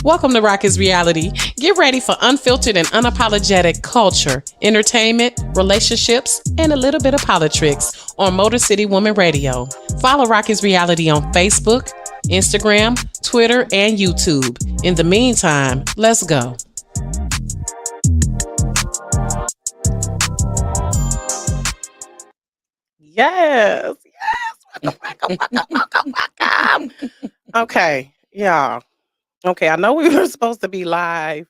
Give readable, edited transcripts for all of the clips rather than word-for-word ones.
Welcome to Rock is Reality. Get ready for unfiltered and unapologetic culture, entertainment, relationships, and a little bit of politics on Motor City Woman Radio. Follow Rock is Reality on Facebook, Instagram, Twitter, and YouTube. In the meantime, let's go. Yes, yes. Welcome. Okay, yeah. Okay, I know we were supposed to be live,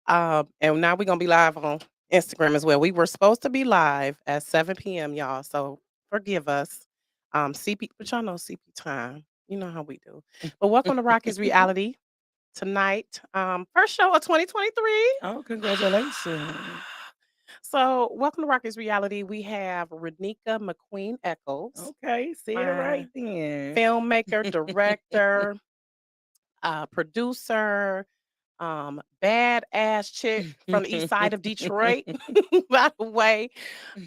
and now we're gonna be live on Instagram as well. We were supposed to be live at 7 p.m., y'all. So forgive us. CP, but y'all know CP time. You know how we do. But welcome to Rocky's Reality tonight. First show of 2023. Oh, congratulations. So welcome to Rocky's Reality. We have Renika McQueen-Echols, Okay, say it right then. filmmaker, director, producer, badass chick from the east side of Detroit, by the way.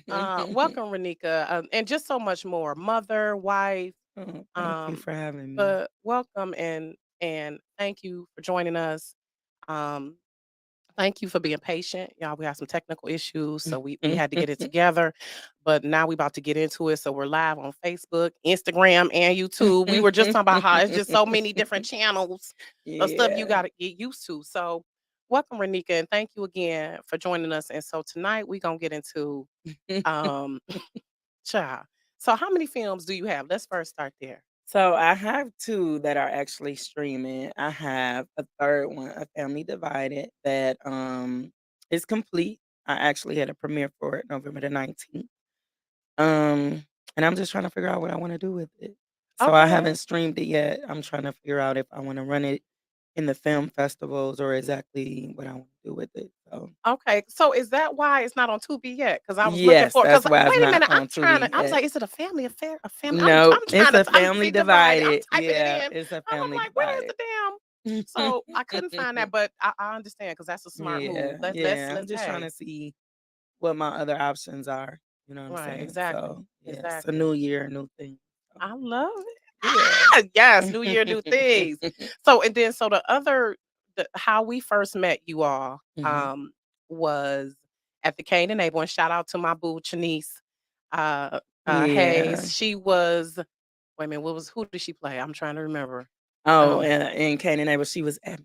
Welcome, Renika, and just so much more. Mother, wife, Oh, thank you for having me. but welcome and thank you for joining us. Um, Thank you for being patient. Y'all, we had some technical issues, so we had to get it together. But now we about to get into it. So we're live on Facebook, Instagram, and YouTube. We were just talking about how it's just so many different channels of stuff you Yeah. gotta get used to. So welcome, Renika, and thank you again for joining us. And so tonight we're gonna get into um child. So how many films do you have? Let's first start there. So I have two that are actually streaming. I have a third one, A Family Divided, that is complete. I actually had a premiere for it November the 19th. And I'm just trying to figure out what I want to do with it. So I Okay. haven't streamed it yet. I'm trying to figure out if I want to run it in the film festivals or exactly what I want to do with it. So Okay, so is that why it's not on Tubi yet? Because I was looking yes, for. Because that's why it's wait a not minute, I'm on trying to. Tubi I was yet. like, is it a family affair? A family? No, I'm it's trying to. a I'm family see divided. I'm divided. typing it Yeah, in. it's a I'm family like, where is divided. the damn? So I couldn't find that, but I understand because that's a smart move. Yeah, Let let's yeah. I'm let's just trying hey. to see what my other options are. You know what I'm Right, saying? exactly, So yeah, it's a exactly. new year, new thing. So, I love it. yeah. Ah, yes, New Year, new things. So and then so how we first met you all hmm was at the Cain and Abel, and shout out to my boo Chanice uh Yeah. Hayes. She was wait a minute, what was who did she play? I'm trying to remember. Oh, Um and in Canaan Abel, she was at.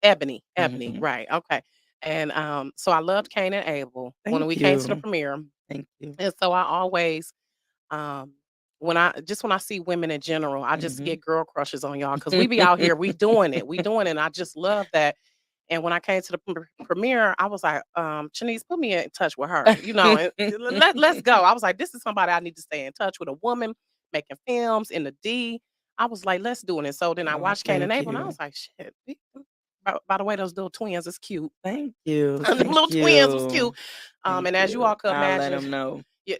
Ebony, hmm right. Okay. And so I loved Cain and Abel when Thank we came to the you. premiere. Thank you. And so I always um when I see women in general, I just hmm get girl crushes on y'all because we be out here, we doing it. And I just love that. And when I came to the premiere, I was like, Shanice, put me in touch with her, let's go. I was like, this is somebody I need to stay in touch with, a woman making films in the D. I was like, let's do it. And so then I Oh, watched Cain and thank Abel and I you. was like, shit. By the way, those little twins is cute. Thank you. Them Thank little twins was cute. you. Thank And as you you. all could I'll let imagine, them know. yeah,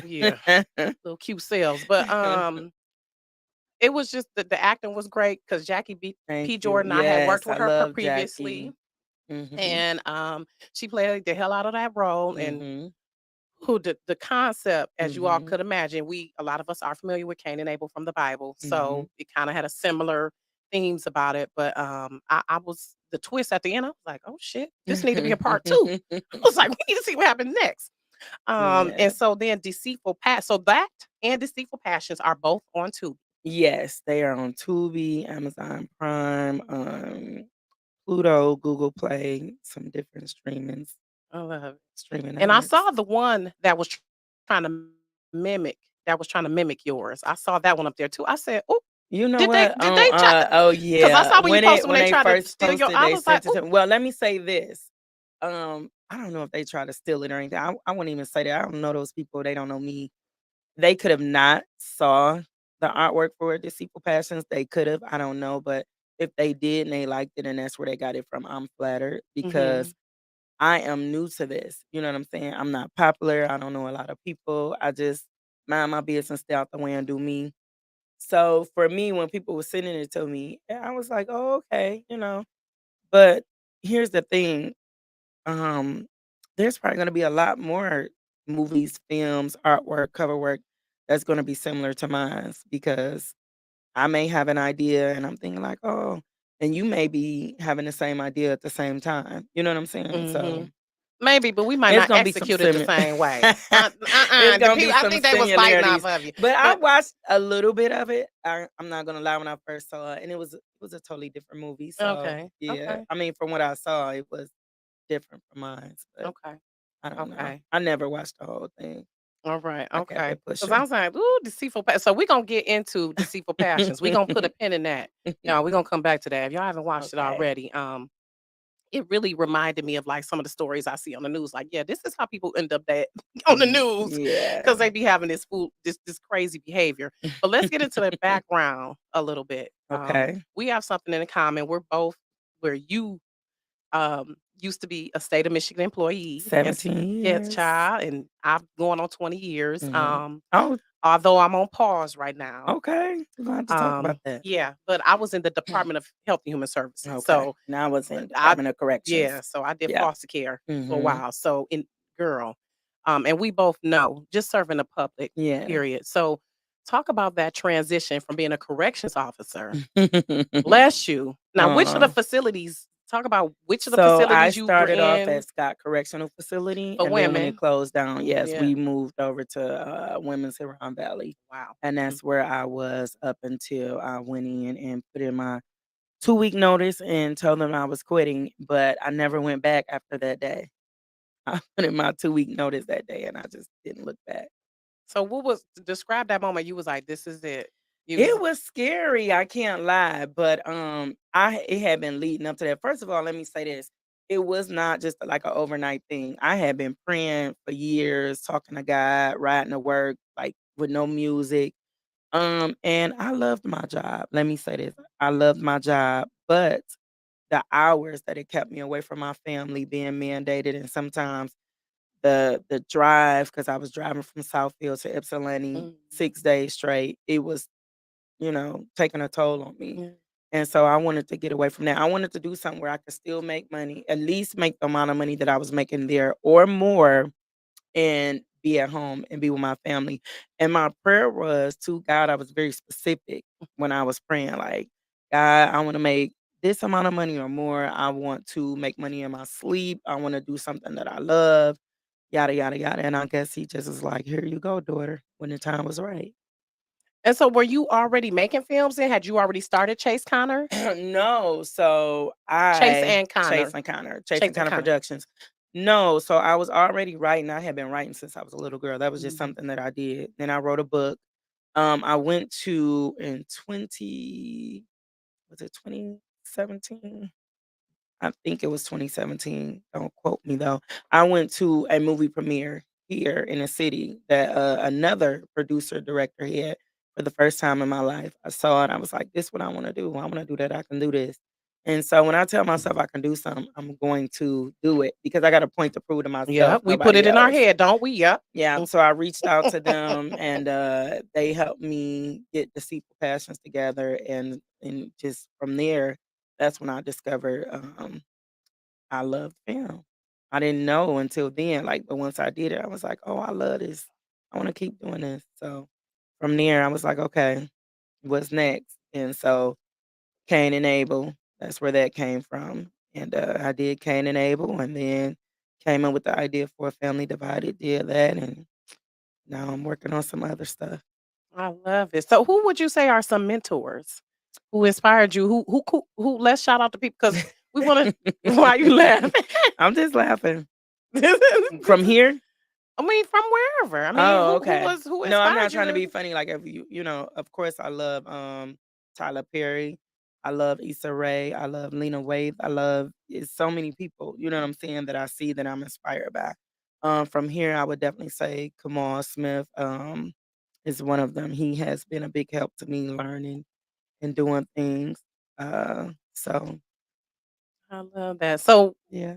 yeah, little cute selves. But it was just the acting was great because Jackie Thank P. you. Jordan, I had worked Yes, I with her love previously, Jackie. Mhm. and she played the hell out of that role. And Mhm. who the concept, as you all Mhm. could imagine, a lot of us are familiar with Cain and Abel from the Bible, Mhm. so it kind of had a similar themes about it. But I was the twist at the end. I was like, oh shit, this need to be a part two. I was like, we need to see what happens next. Yeah. And so then so that and Deceitful Passions are both on Tubi. Yes, they are on Tubi, Amazon Prime, Pluto, Google Play, some different I love it. streaming And I networks. saw the one that was trying to mimic yours. I saw that one up there too. I said, "Oh, You know did they what? did they try?" Oh Because I yeah. saw when you posted when When they they tried to first steal your. posted, I they was like, sent it "Oh, to me. Well, let me say this. I don't know if they try to steal it or anything. I wouldn't even say that. I don't know those people. They don't know me. They could have not saw the artwork for Deceitful Passions. They could have. I don't know. But if they did and they liked it and that's where they got it from, I'm flattered hmm because I am new to this. You know what I'm saying? I'm not popular. I don't know a lot of people. I just mind my business, stay out the way and do me. So for me, when people were sending it to me, I was like, oh, okay. But here's the thing. Um, there's probably gonna be a lot more movies, films, artwork, cover work that's gonna be similar to mine because I may have an idea and I'm thinking like, oh, and you may be having the same idea at the same time. You know what I'm saying? So Mhm. Maybe, but we might it's not gonna be some execute it the similar. same way. It's The gonna be people, I some think they was biting off similarities. of you. But I But watched a little bit of it. I'm not gonna lie, when I first saw it, and it was a totally different movie. So okay, yeah, okay, I mean, from what I saw, it was different from mine. But okay, I don't know. okay. I never watched the whole thing. All right, I kept okay. it Because I pushing. was like, ooh, deceitful so we're gonna get into deceitful passions. We're gonna put a pin in that. Y'all, we're gonna come back to that. If y'all haven't watched it Okay. already, it really reminded me of like some of the stories I see on the news. Like, yeah, this is how people end up that on the news Yeah. because they be having this crazy behavior. But let's get into the background a little bit. Okay. We have something in common. We're both where you used to be a state of Michigan employee and 17 yes, years. child, and I've going on 20 years. Mhm. Oh, Although I'm on pause right now. okay. We're gonna have to talk about that. Yeah, but I was in the Department of Health and Human Services. Okay. So Now I was in I Department of Corrections. yeah, so I did Yeah. foster care for a Mhm. while. So in girl, and we both know just serving the public, Yeah. period. So talk about that transition from being a corrections officer. Bless you. Now, which of the Uh, facilities? Talk about which of the so I facilities you were started off in at Scott Correctional Facility, for and then when it women. closed down, yes, Yeah. we moved over to Women's Huron Valley, Wow. and Mm. that's where I was up until I went in and put in my 2-week notice and told them I was quitting. But I never went back after that day. I put in my 2-week notice that day, and I just didn't look back. So what was describe that moment you was like, this is it. You was It was scary, I can't lie, but, it had been leading up to that. First of all, let me say this, it was not just like an overnight thing. I had been praying for years, talking to God, riding to work, like, with no music, and I loved my job. Let me say this, I loved my job, but the hours that it kept me away from my family being mandated, and sometimes the drive, because I was driving from Southfield to Ypsilanti mm, 6 days straight, it was, taking a toll on me. yeah. And so I wanted to get away from that. I wanted to do something where I could still make money, at least make the amount of money that I was making there or more, and be at home and be with my family. And my prayer was to God, I was very specific when I was praying, like, God, I want to make this amount of money or more. I want to make money in my sleep. I want to do something that I love, yada, yada, yada. And I guess he just was like, here you go, daughter, when the time was right. And so were you already making films then? Had you already started Chase Connor? No, so Chase I and Connor. Chase Chase and and Connor Connor. Productions. No, so I was already writing. I had been writing since I was a little girl. That was just Mhm. something that I did. Then I wrote a book. I went to in 20 was it 2017? I think it was 2017. Don't quote me though. I went to a movie premiere here in the city that another producer director had for the first time in my life. I saw it. I was like, "This is what I want to do. I want to do that. I can do this." And so when I tell myself I can do something, I'm going to do it because I got a point to prove to myself, Yep, we put nobody it in our else. head, don't we? Yep. Yeah, Mm. so I reached out to them, and they helped me get Deceitful Passions together, and just from there, that's when I discovered I love film. I didn't know until then, like, but once I did it, I was like, "Oh, I love this. I wanna keep doing this." So, from there, I was like, "Okay, what's next?" And so, Cain and Abel, that's where that came from, and, I did Cain and Abel, and then came up with the idea for A Family Divided, did that, and now I'm working on some other stuff. I love it. So who would you say are some mentors who inspired you? Who let's shout out to people because we wanna why you laughing? I'm just laughing. This From is here? I mean, from wherever. I mean, Oh, who okay. was who No, I'm not inspired you trying to to be funny, like, if of course, I love, Tyler Perry. I love Issa Rae. I love Lena Waithe. I love it's so many people, you know what I'm saying, that I see that I'm inspired by. From here, I would definitely say Kamal Smith, is one of them. He has been a big help to me learning and doing things. So I love that. So yeah.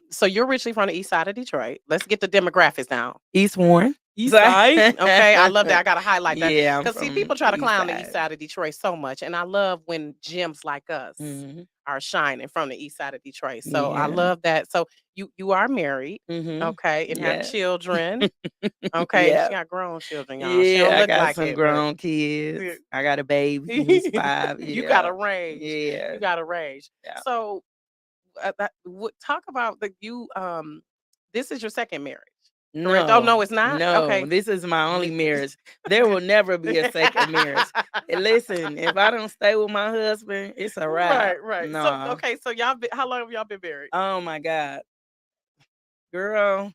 so you're originally from the east side of Detroit. Let's get the demographics down. East Warren. East So side. Okay, I love that. I gotta highlight that. yeah, I'm Cause see, from people try the to east clown the east side. side of Detroit so much. And I love when gyms like us Mhm. are shining from the east side of Detroit. So I Yeah. love that. So you are married, Mhm. okay, and have Yes. children. Okay, she Yeah. got grown children, y'all. She Yeah, don't I look got like some it, but grown kids. I got a baby who's 5. you got Yeah. a range. Yeah. You got a range. Yeah. So talk about this is your second marriage, correct? Oh no, No, it's not. no, Okay. this is my only marriage. There will never be a second marriage. Listen, if I don't stay with my husband, it's a wrap. Right, right. So No. okay, so y'all been, how long have y'all been married? Oh my God. Girl,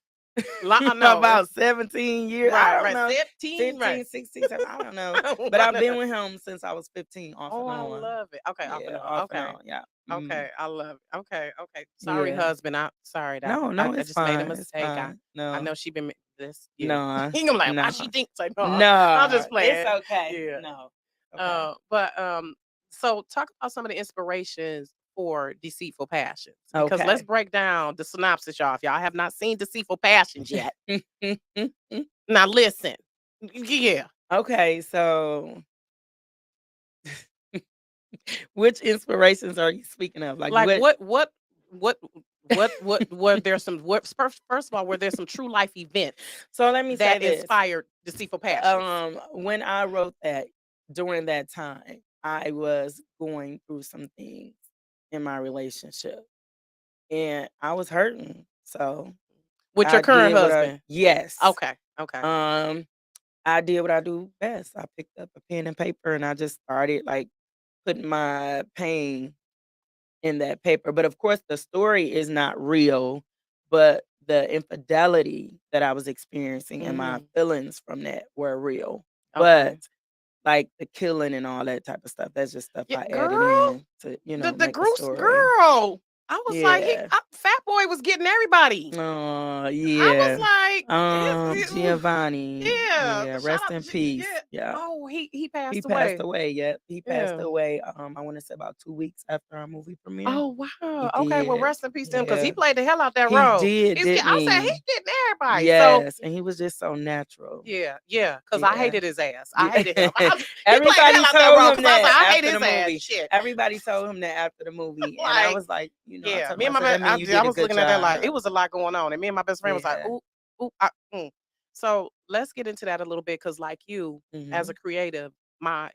No, about 17 years. I right, don't right. know. 15, right. 15, 16, 17, I don't know. But I've been Whatever. with him since I was 15, off Oh, and I on. love it. Okay, off and Yeah, on. off and Okay. on. Yeah. Okay, I love it. Okay, okay. Sorry, Yeah. husband. I sorry that No, I, no, I it's just made a fine. It's mistake. I fine. I No, know she been this. Yeah. no, He gonna be like, why no, she thinks like no? I'm no. just It's playing. okay. Yeah. No. Okay. But so talk about some of the inspirations for Deceitful Passions because let's Okay. break down the synopsis, y'all. If y'all have not seen Deceitful Passions yet, now listen. Yeah. Okay, so which inspirations are you speaking of? Like Like what? what what were there some what first of all, were there some true life events So let me say that this. inspired Deceitful Passions? When I wrote that during that time, I was going through some things in my relationship and I was hurting. So With your I current did what I husband? yes. Okay, okay. Um I did what I do best. I picked up a pen and paper and I just started like putting my pain in that paper. But of course, the story is not real, but the infidelity that I was experiencing and my Mhm. feelings from that were real. But Okay. like the killing and all that type of stuff, that's just stuff Yeah, I added girl, in to, the make a Goose story. girl. I was like, Yeah. Fat Boy was getting everybody. Oh, I was yeah. like, ooh, Giovanni. yeah. Yeah, Shout rest out, in peace. yeah. Yeah. Oh, he He passed passed away. away, yep. He passed Yeah. away, I wanna say about 2 weeks after our movie premiere. Oh, He wow. Okay, well, did. rest in peace to him because he Yeah. played the hell out that He role. did, didn't I said, he he? getting everybody. So, Yes, and he was just so natural. yeah, yeah, because I Yeah. hated his ass. I Yeah. hated him. He played the hell Everybody out that told role him because I was that like, I hate after his the ass. movie. Shit. Everybody told him that after the movie, and I Like, was like, I yeah, told me and my myself, best, "That mean you I did a was good looking at that like it job." was a lot going on, and me and my best friend was like, Yeah. ooh, ooh, So let's get into that a little bit because, like you, as a Mhm. creative, my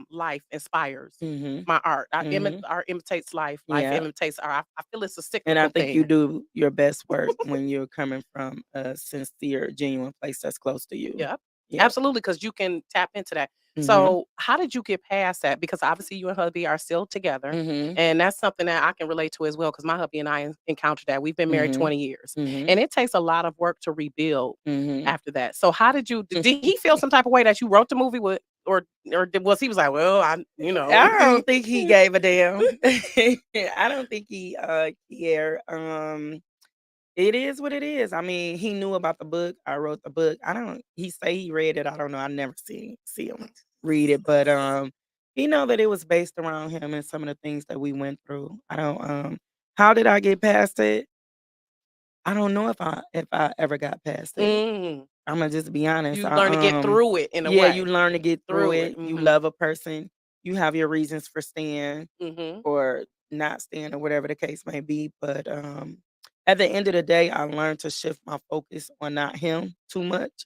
life inspires Mhm. my art. Mhm. Art imitates life. Life Yeah. imitates art. I feel it's a And I cyclical think you thing. do your best work when you're coming from a sincere, genuine place that's close to you. Yep. Yeah. Absolutely, because you can tap into that. Mhm. So, how did you get past that? Because obviously, you and hubby are still together, Mhm. and that's something that I can relate to as well. Because my hubby and I encountered that. We've been married Mhm. 20 years, Mhm. and it takes a lot of work to rebuild Mhm. after that. So, how did you? Did he feel some type of way that you wrote the movie with, was he was like, well, I don't think he gave a damn. I don't think he cared. It is what it is. I mean, he knew about the book. I wrote the book. I don't he say he read it. I don't know. I never see him read it, but he know that it was based around him and some of the things that we went through. I don't how did I get past it? I don't know if I ever got past it. Mm, Imma just be honest. you learn to get through it in a Yeah, you way, learn to get through through it. it. You love a person. You have your reasons for staying Hmm. or not staying or whatever the case may be. But at the end of the day, I learned to shift my focus on not him too much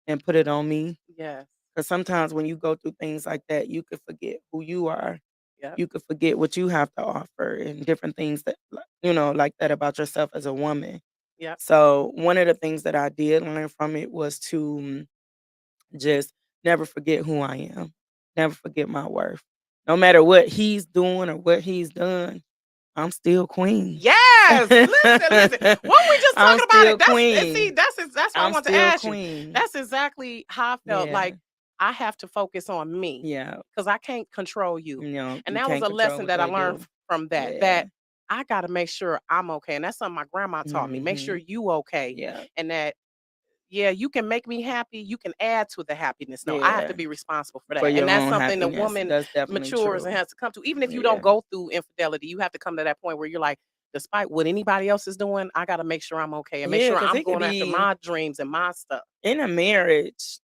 and put it on me. Yes. Because sometimes when you go through things like that, you could forget who you are. Yep. You could forget what you have to offer and different things that, like that about yourself as a woman. Yep. So one of the things that I did learn from it was to just never forget who I am. Never forget my worth. No matter what he's doing or what he's done, I'm still queen. Yes, listen, listen. What we just I'm talking about still it? That's and queen. see, that's what I I'm want to still ask you. queen. That's exactly how I felt. Yeah. Like I have to focus on me Yeah. because I can't control you. And You that was can't a control lesson what that I they learned do. from that. Yeah. That I got to make sure I'm okay, and that's something my grandma taught me. Make sure Mhm. you okay, Yeah. and that yeah, you can make me happy. You can add to the happiness. No, I have to Yeah. be responsible for For that. your And that's own something the happiness. woman That's definitely matures and true. has to come to. Even if you don't Yeah. go through infidelity, you have to come to that point where you're like, despite what anybody else is doing, I got to make sure I'm okay and make Yeah, sure because I'm it could going after be my dreams and my stuff. in a marriage.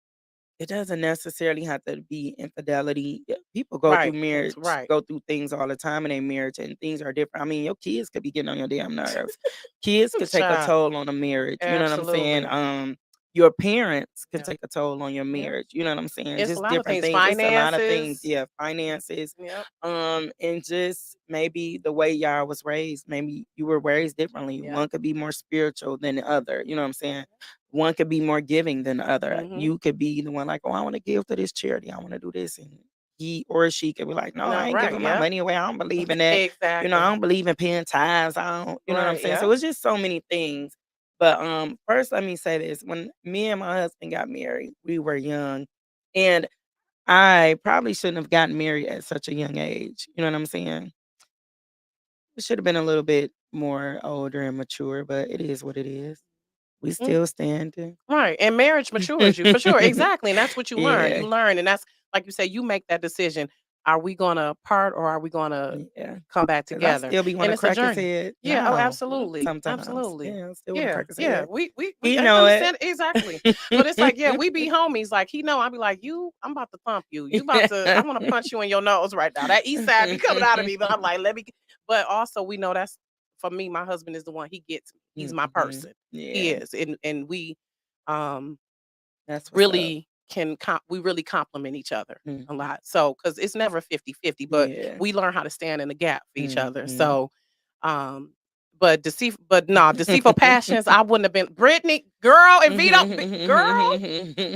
It doesn't necessarily have to be infidelity. people Right. It's right. go through things all the time in a marriage, and things are different. I mean, your kids could be getting on your damn nerves. Kids could take a Child. toll on a marriage, you know what I'm saying? Absolutely. Your parents could Yep. take a toll on your Yep. marriage, you know what I'm saying? It's a Just lot of different things. things. It's a lot of things, Finances. yeah, finances, Yep. and just maybe the way y'all was raised. Maybe you were raised differently. Yep. One could be more spiritual than the other, you know what I'm saying? One could be more giving than the other. Mhm. You could be the one like, "Oh, I wanna give to this charity. I wanna do this," and he or she could be like, "No, I No, ain't right. giving my Yep. money away. I don't believe in that. I Exactly. don't believe in paying tithes. I don't," you know what I'm Right. saying? So Yep. it's just so many things. But, first let me say this, when me and my husband got married, we were young, and I probably shouldn't have gotten married at such a young age, you know what I'm saying? It should have been a little bit more older and mature, but it is what it is. We Mm. still standing. Right. And marriage matures you for sure. Exactly. And that's what you learn. Yeah, You learn. And that's like you say, you make that decision. Are we gonna part or are we gonna yeah. come back 'Cause I together? still be And wanna it's a crack his journey. head Yeah. Oh, now, absolutely. sometimes. Absolutely. Yeah, I still wanna Yeah. crack his Yeah. head. We He I know it. understand exactly. But it's like, yeah, we be homies. Like he know, I be like, I'm about to thump you. You about to, I want to punch you in your nose right now. That east side be coming out of me. But I'm like, but also we know that's for me, my husband is the one he gets me. He's my Mhm. person. He Yeah, is. And we um that's what's up. really we really complement each other a Mhm. lot. So, cuz it's never 50-50, but Yeah. we learn how to stand in the gap for each other. Mhm. So, um but no, deceitful passions, I wouldn't have been Brittany, girl, and Vito, girl,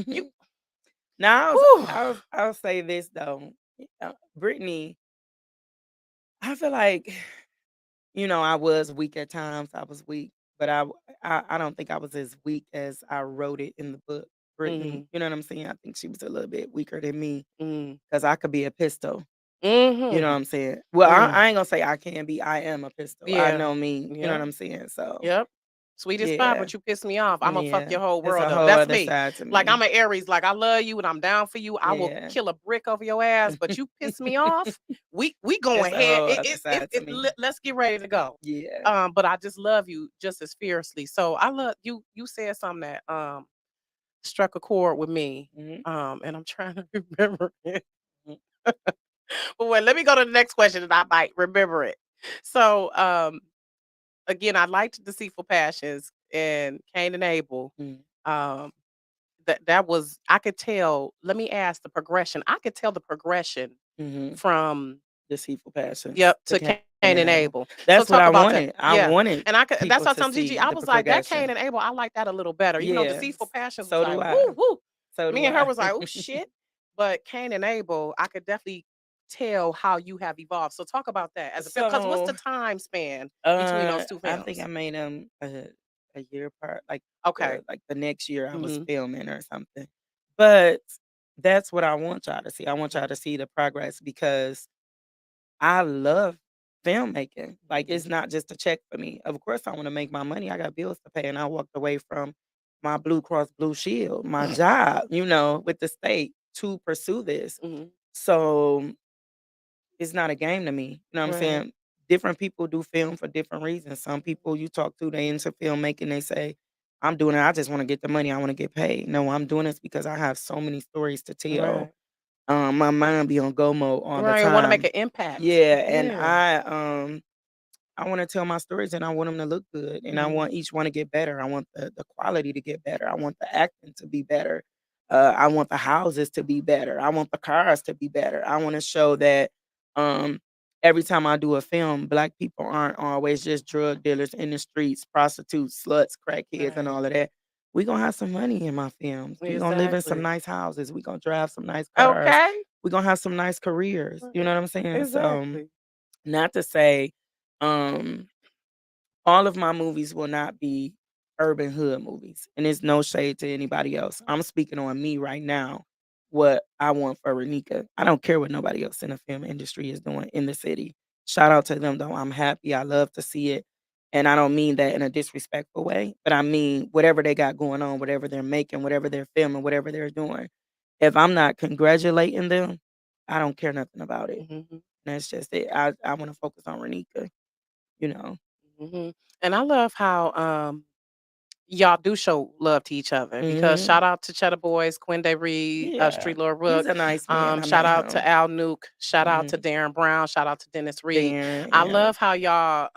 you Now whew. I'll say this though, Brittany, I feel like, I was weak at times. I was weak, but I don't think I was as weak as I wrote it in the book. Brittany, Mhm. you know what I'm saying? I think she was a little bit weaker than me Mm. because I could be a pistol. You know what Mhm. I'm saying? Well, I Mm. ain't gonna say I can be. I am a pistol. I Yeah. know me. You know what Yep. I'm saying? So Yep. Sweetest pie, yeah, but you piss me off. Imma fuck yeah. your whole It's a world up. whole That's other me. side to Like, I'm me. an Aries, like, I love you and I'm down for you. I will Yeah. kill a brick over your ass, but you piss me off, we It's going a head whole it other it it side to it me. let's get ready to go. Yeah. But I just love you just as fiercely. So, I love you said something that, struck a chord with me, Mhm. and I'm trying to remember it. Mm. But wait, let me go to the next question and I might remember it. So, again, I liked Deceitful Passions and Cain and Abel. Mhm. Um, that was I could tell. Let me ask the progression. I could tell the progression Mhm. from Deceitful passions yep to to Cain Cain and and Abel. Abel. So That's what talk I about that. wanted. I Yeah, wanted and I could. That's people what I to told Gigi. see I the was like that Cain progression. and Abel. I like that a little better. Yes. Deceitful Passions was So like do I. woo woo. So Me do and her I. was like oh shit. But Cain and Abel, I could definitely tell how you have evolved. So talk about that as a film. Because what's So, the time span between those two I think I films? made them a year apart, Okay. like the next year I was Hmm. filming or something. But that's what I want y'all to see. I want y'all to see the progress because I love filmmaking. Like, Hmm. it's not just a check for me. Of course, I wanna make my money. I got bills to pay, and I walked away from my Blue Cross Blue Shield, my job, with the state to pursue this. Hmm. So, it's not a game to me. You know what I'm Right. saying? Different people do film for different reasons. Some people you talk to, they into filmmaking, they say, "I'm doing it, I just wanna get the money, I wanna get paid." No, I'm doing this because I have so many stories to tell. Right. My mind be on go mode all the Right. Want to make time. an impact. Yeah, and Yeah. I wanna tell my stories and I want them to look good and I Mhm. want each one to get better. I want the quality to get better. I want the acting to be better. I want the houses to be better. I want the cars to be better. I wanna show that um every time I do a film, black people aren't always just drug dealers in the streets, prostitutes, sluts, crackheads, and Right. all of that. We gonna have some money in my films. We gonna live in some Exactly. nice houses. We gonna drive some nice cars. Okay. We gonna have some nice careers. You Right. know what I'm saying? So Exactly. not to say, um, all of my movies will not be urban hood movies, and it's no shade to anybody else. I'm speaking on me right now, what I want for Renika. I don't care what nobody else in the film industry is doing in the city. Shout out to them though. I'm happy. I love to see it. And I don't mean that in a disrespectful way, but I mean whatever they got going on, whatever they're making, whatever they're filming, whatever they're doing. If I'm not congratulating them, I don't care nothing about it. Mhm. That's just it. I wanna focus on Renika, you know? Mhm. And I love how y'all do show love to each other because Mhm. shout out to Cheddar Boys, Quinde Reed, Yeah. Street Lord He's Rook. a nice man. I Shout met out to him. Al Nuke. Shout out to Mhm. Darren Brown. Shout out to Dennis Reed. There, I yeah. love how y'all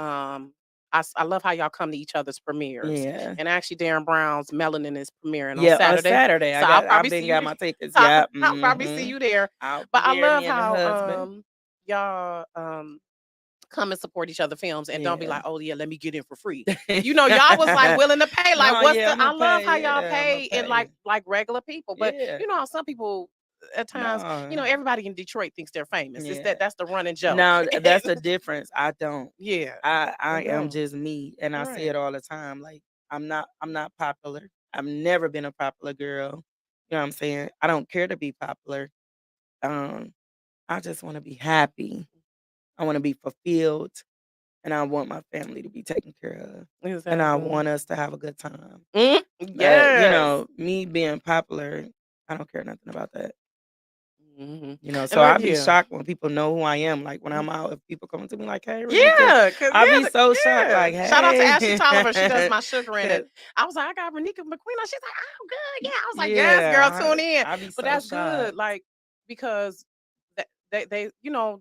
I love how y'all come to each other's premieres. Yeah. And actually Darren Brown's Melanin is premiering on Yeah, on Saturday. Saturday, So I'll I probably been see you got there. my tickets. Yeah. I'll probably see Mhm. you there. I'll But be I there, love me and the how husband. y'all come and support each other films and don't be Yeah. like, oh yeah, let me get in for free. Y'all was like willing to pay. Like, No, what's yeah, the? Imma I love how pay. y'all Yeah, Imma pay in pay. like regular people, but Yeah. you know how some people at times, No. everybody in Detroit thinks they're famous. It's Yeah. that's the running joke. Now that's the difference. I don't. Yeah, I am no, just me, and I say right. it all the time. Like I'm not popular. I've never been a popular girl. You know what I'm saying? I don't care to be popular. Um, I just want to be happy. I want to be fulfilled, and I want my family to be taken care of, and I Exactly. want us to have a good time. Yes. Me being popular, I don't care nothing about that. And So look I'd be here. shocked when people know who I am. Like when I'm out, if people come to me like, "Hey, Renika," Yeah, cause I'd be so shocked. yeah. Like, Shout out to "Hey," Ashley Tolliver. She does my sugaring, and 'Cause- I was like, I got Renika McQueen. She's like, oh, good. Yeah. I was like, yes, girl, yeah, tune in. I'd be But so that's good, shocked. like because they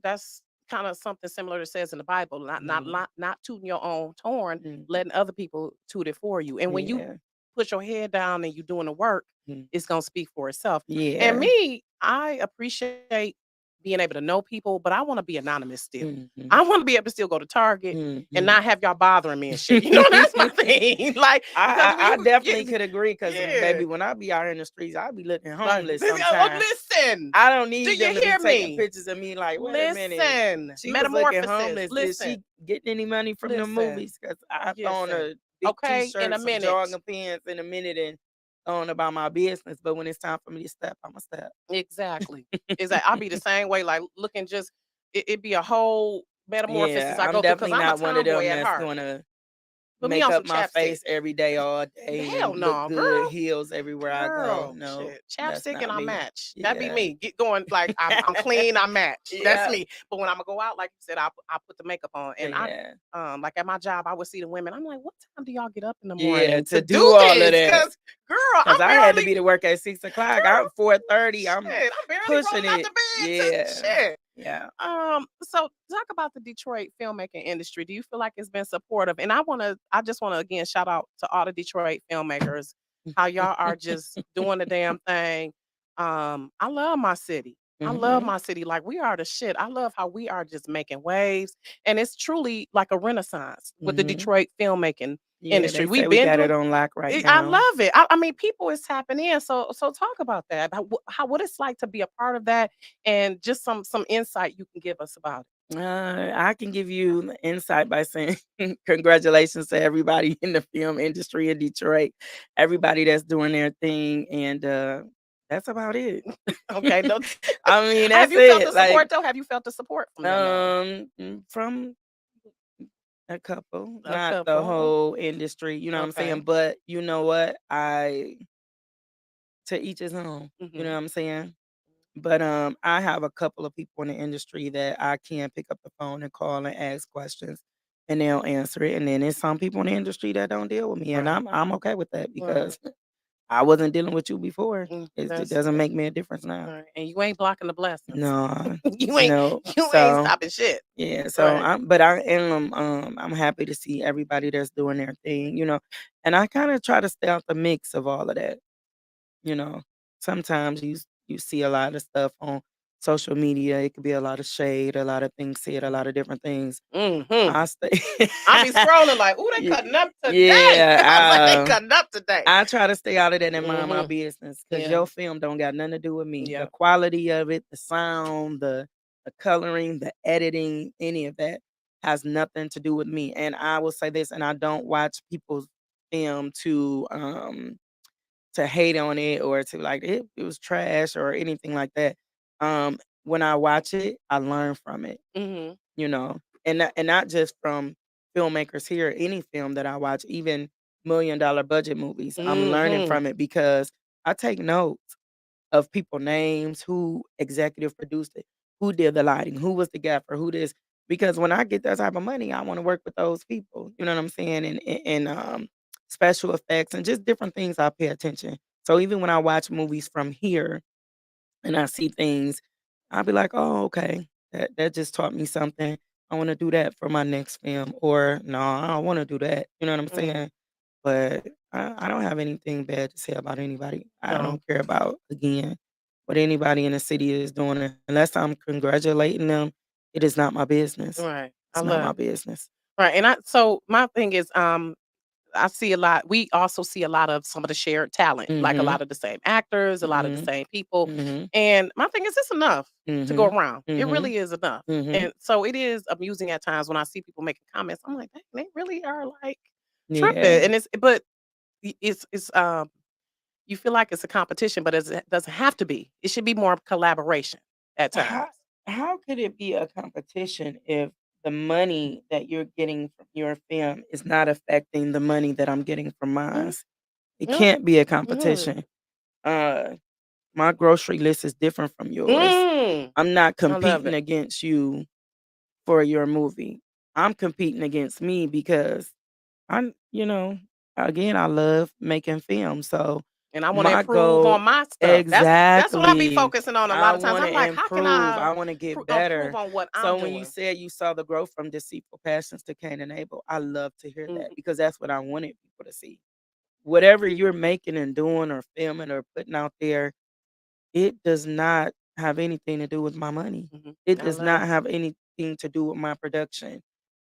that's kind of something similar that says in the Bible, Mhm. not tooting your own horn, Mhm. letting other people toot it for you. And when you Yeah. put your head down and you doing the work, Mhm. it's gonna speak for itself. And Yeah. me, I appreciate being able to know people, but I want to be anonymous still. Mhm. I want to be able to still go to Target and Mhm. not have y'all bothering me and shit. That's my thing. Like because when I you definitely get could agree because, yeah, baby, when I be out here in the streets, I be looking like homeless oh, sometimes. listen, I don't do need you them to be hear taking me? pictures of me like, "Wait a minute, Listen, she was looking metamorphosis. homeless. Did Listen, she getting any money from the listen, movies? Because I throw on listen. a big Okay, in T-shirt, a some minute. jogging pants in a minute and on about my business, but when it's time for me to step, Imma step." Exactly. Is that I'll be the same way, like looking just it be a whole metamorphosis Yeah, I I'm go through because definitely I'm a not one of tomboy them at that's heart. gonna Put me make on up some my chapstick. face every day, all day, Hell and look no, good, girl. heels everywhere I go. Girl, No, shit. that's Chapstick and not I me. match. That be Yeah. me. Get going like I'm clean, I match. That's Yeah. me. But when I'm gonna go out, like you said, I put the makeup on. And I Yeah. like at my job, I would see the women. I'm like, what time do y'all get up in the Yeah, morning to to do do all of this? that. Cause girl, 'Cause I'm I had to barely be to work at 6 o'clock. I'm girl, 4:30. I'm shit. I'm barely pushing rolling out it. the bed to Yeah. shit. Yeah. So talk about the Detroit filmmaking industry. Do you feel like it's been supportive? And I just want to again shout out to all the Detroit filmmakers, how y'all are just doing the damn thing. I love my city. I love Mhm. my city. Like we are the shit. I love how we are just making waves. And it's truly like a renaissance with the Mhm. Detroit filmmaking Yeah, industry. they say We've we been got it doing on lock right I now. love it. I mean, people is tapping in. So talk about that. About how what it's like to be a part of that, and just some insight you can give us about it. I can give you insight by saying congratulations to everybody in the film industry in Detroit, everybody that's doing their thing, and that's about it. Okay, no, I mean, have that's you felt it. the Like, support though? Have you felt the support from them though? from a couple, A not the couple. whole industry. You know what I'm saying? Okay. But you know what? I to each his own. You know Hmm. what I'm saying? But I have a couple of people in the industry that I can pick up the phone and call and ask questions, and they'll answer it. And then there's some people in the industry that don't deal with me, and Right. I'm okay with that Right. because I wasn't dealing with you before. It That's doesn't it. make me a difference now. Right. And you ain't blocking the blessings. No, you ain't no. you ain't So stopping shit. yeah, so Right. I am I'm happy to see everybody that's doing their thing, and I kind of try to stay out the mix of all of that. You know, sometimes you see a lot of stuff on social media. It could be a lot of shade, a lot of things said, a lot of different things. Hmm. I stay. I be scrolling like, ooh, they Ye- cutting up today. I was like, they yeah, cutting up today. I try to stay out of that and mind my Hmm. business because Yeah. your film don't got nothing to do with me. The Yep. quality of it, the sound, the coloring, the editing, any of that has nothing to do with me. And I will say this, and I don't watch people's film to hate on it or to like it was trash or anything like that. When I watch it, I learn from it, Hmm. and not just from filmmakers here. Any film that I watch, even $1 million budget movies, I'm learning Hmm. from it because I take notes of people names, who executive produced it, who did the lighting, who was the gaffer, who this. Because when I get that type of money, I want to work with those people. You know what I'm saying? And special effects, and just different things I pay attention. So even when I watch movies from here and I see things, I'll be like, "Oh, okay. That just taught me something. I wanna do that for my next film," or, "No, I don't wanna do that." You know what I'm Mhm. saying? But I don't have anything bad to say about anybody. I No. don't care about, again, what anybody in the city is doing, unless I'm congratulating them, it is not my business. Right. I It's not my love it. business. Right, and I so my thing is, I see a lot we also see a lot of some of the shared talent, like a Mhm. lot of the same actors, a lot of the Mhm. same people, Mhm. and my thing is it's enough to go Mhm. around. It Mhm. really is enough, Mhm. and so it is amusing at times when I see people making comments. I'm like, "Dang, they really are, like, Yeah. tripping," and it's you feel like it's a competition, but it doesn't have to be. It should be more of collaboration at How times. how could it be a competition if the money that you're getting from your film is not affecting the money that I'm getting from mine? Mhm. It Yep. can't be a Mhm. competition. Uh, my grocery list is different from yours. Mm. I'm not I love competing it, against you for your movie. I'm competing against me because I'm, again, I love making films. So and I wanna my improve on goal my stuff. That's what I be exactly. focusing on a I lot of times. want to I'm like, "How can improve. I I want to get improve better. on what I'm So when you doing?" said you saw the growth from Deceitful Passions to Cain and Abel, I love to hear that Mhm, because that's what I wanted people to see. Whatever you're making and doing or filming or putting out there, it does not have anything to do with my money. mhm. It I does love not it. have anything to do with my production.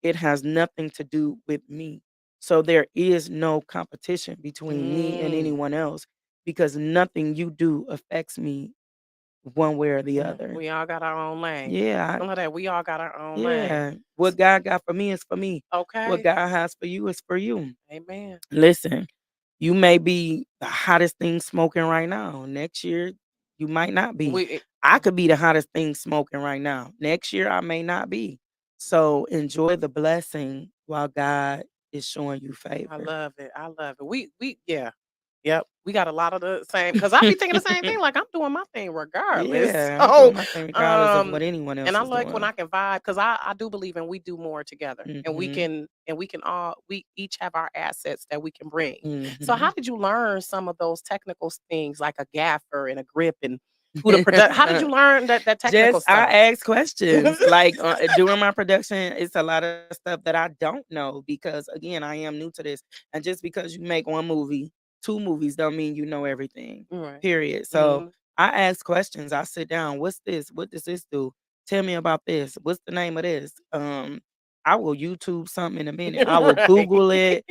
It has nothing to do with me. So there is no competition between me and Mm, anyone else because nothing you do affects me one way or the yeah, other. we all got our own lane. Yeah, Some of that, we all got our own lane. yeah. What God got for me is for me. What Okay. God has for you is for you. Amen. Listen, you may be the hottest thing smoking right now. Next year, you might not be. I could be the hottest thing smoking right now. Next year, I may not be. So enjoy the blessing while God is showing you I favor. love it. I love it. Yeah. Yep. We got a lot of the same because I be thinking the same thing. Like I'm doing my thing regardless. Yeah, I'm So, doing my thing regardless of um, what anyone and else I is like when doing. I can vibe because I do believe in we do more together, and Mhm. we can all we each have our assets that we can bring. So, how Mhm. did you learn some of those technical things like a gaffer and a grip and who to product? How did you learn that technical Just stuff? I ask questions. Like, during my production, it's a lot of stuff that I don't know because, again, I am new to this. And just because you make one movie, 2 movies don't mean you know everything, Right. period. So, Mhm. I ask questions. I sit down, "What's this? What does this do? Tell me about this. What's the name of this?" I will YouTube something in a minute. I will Right. Google it.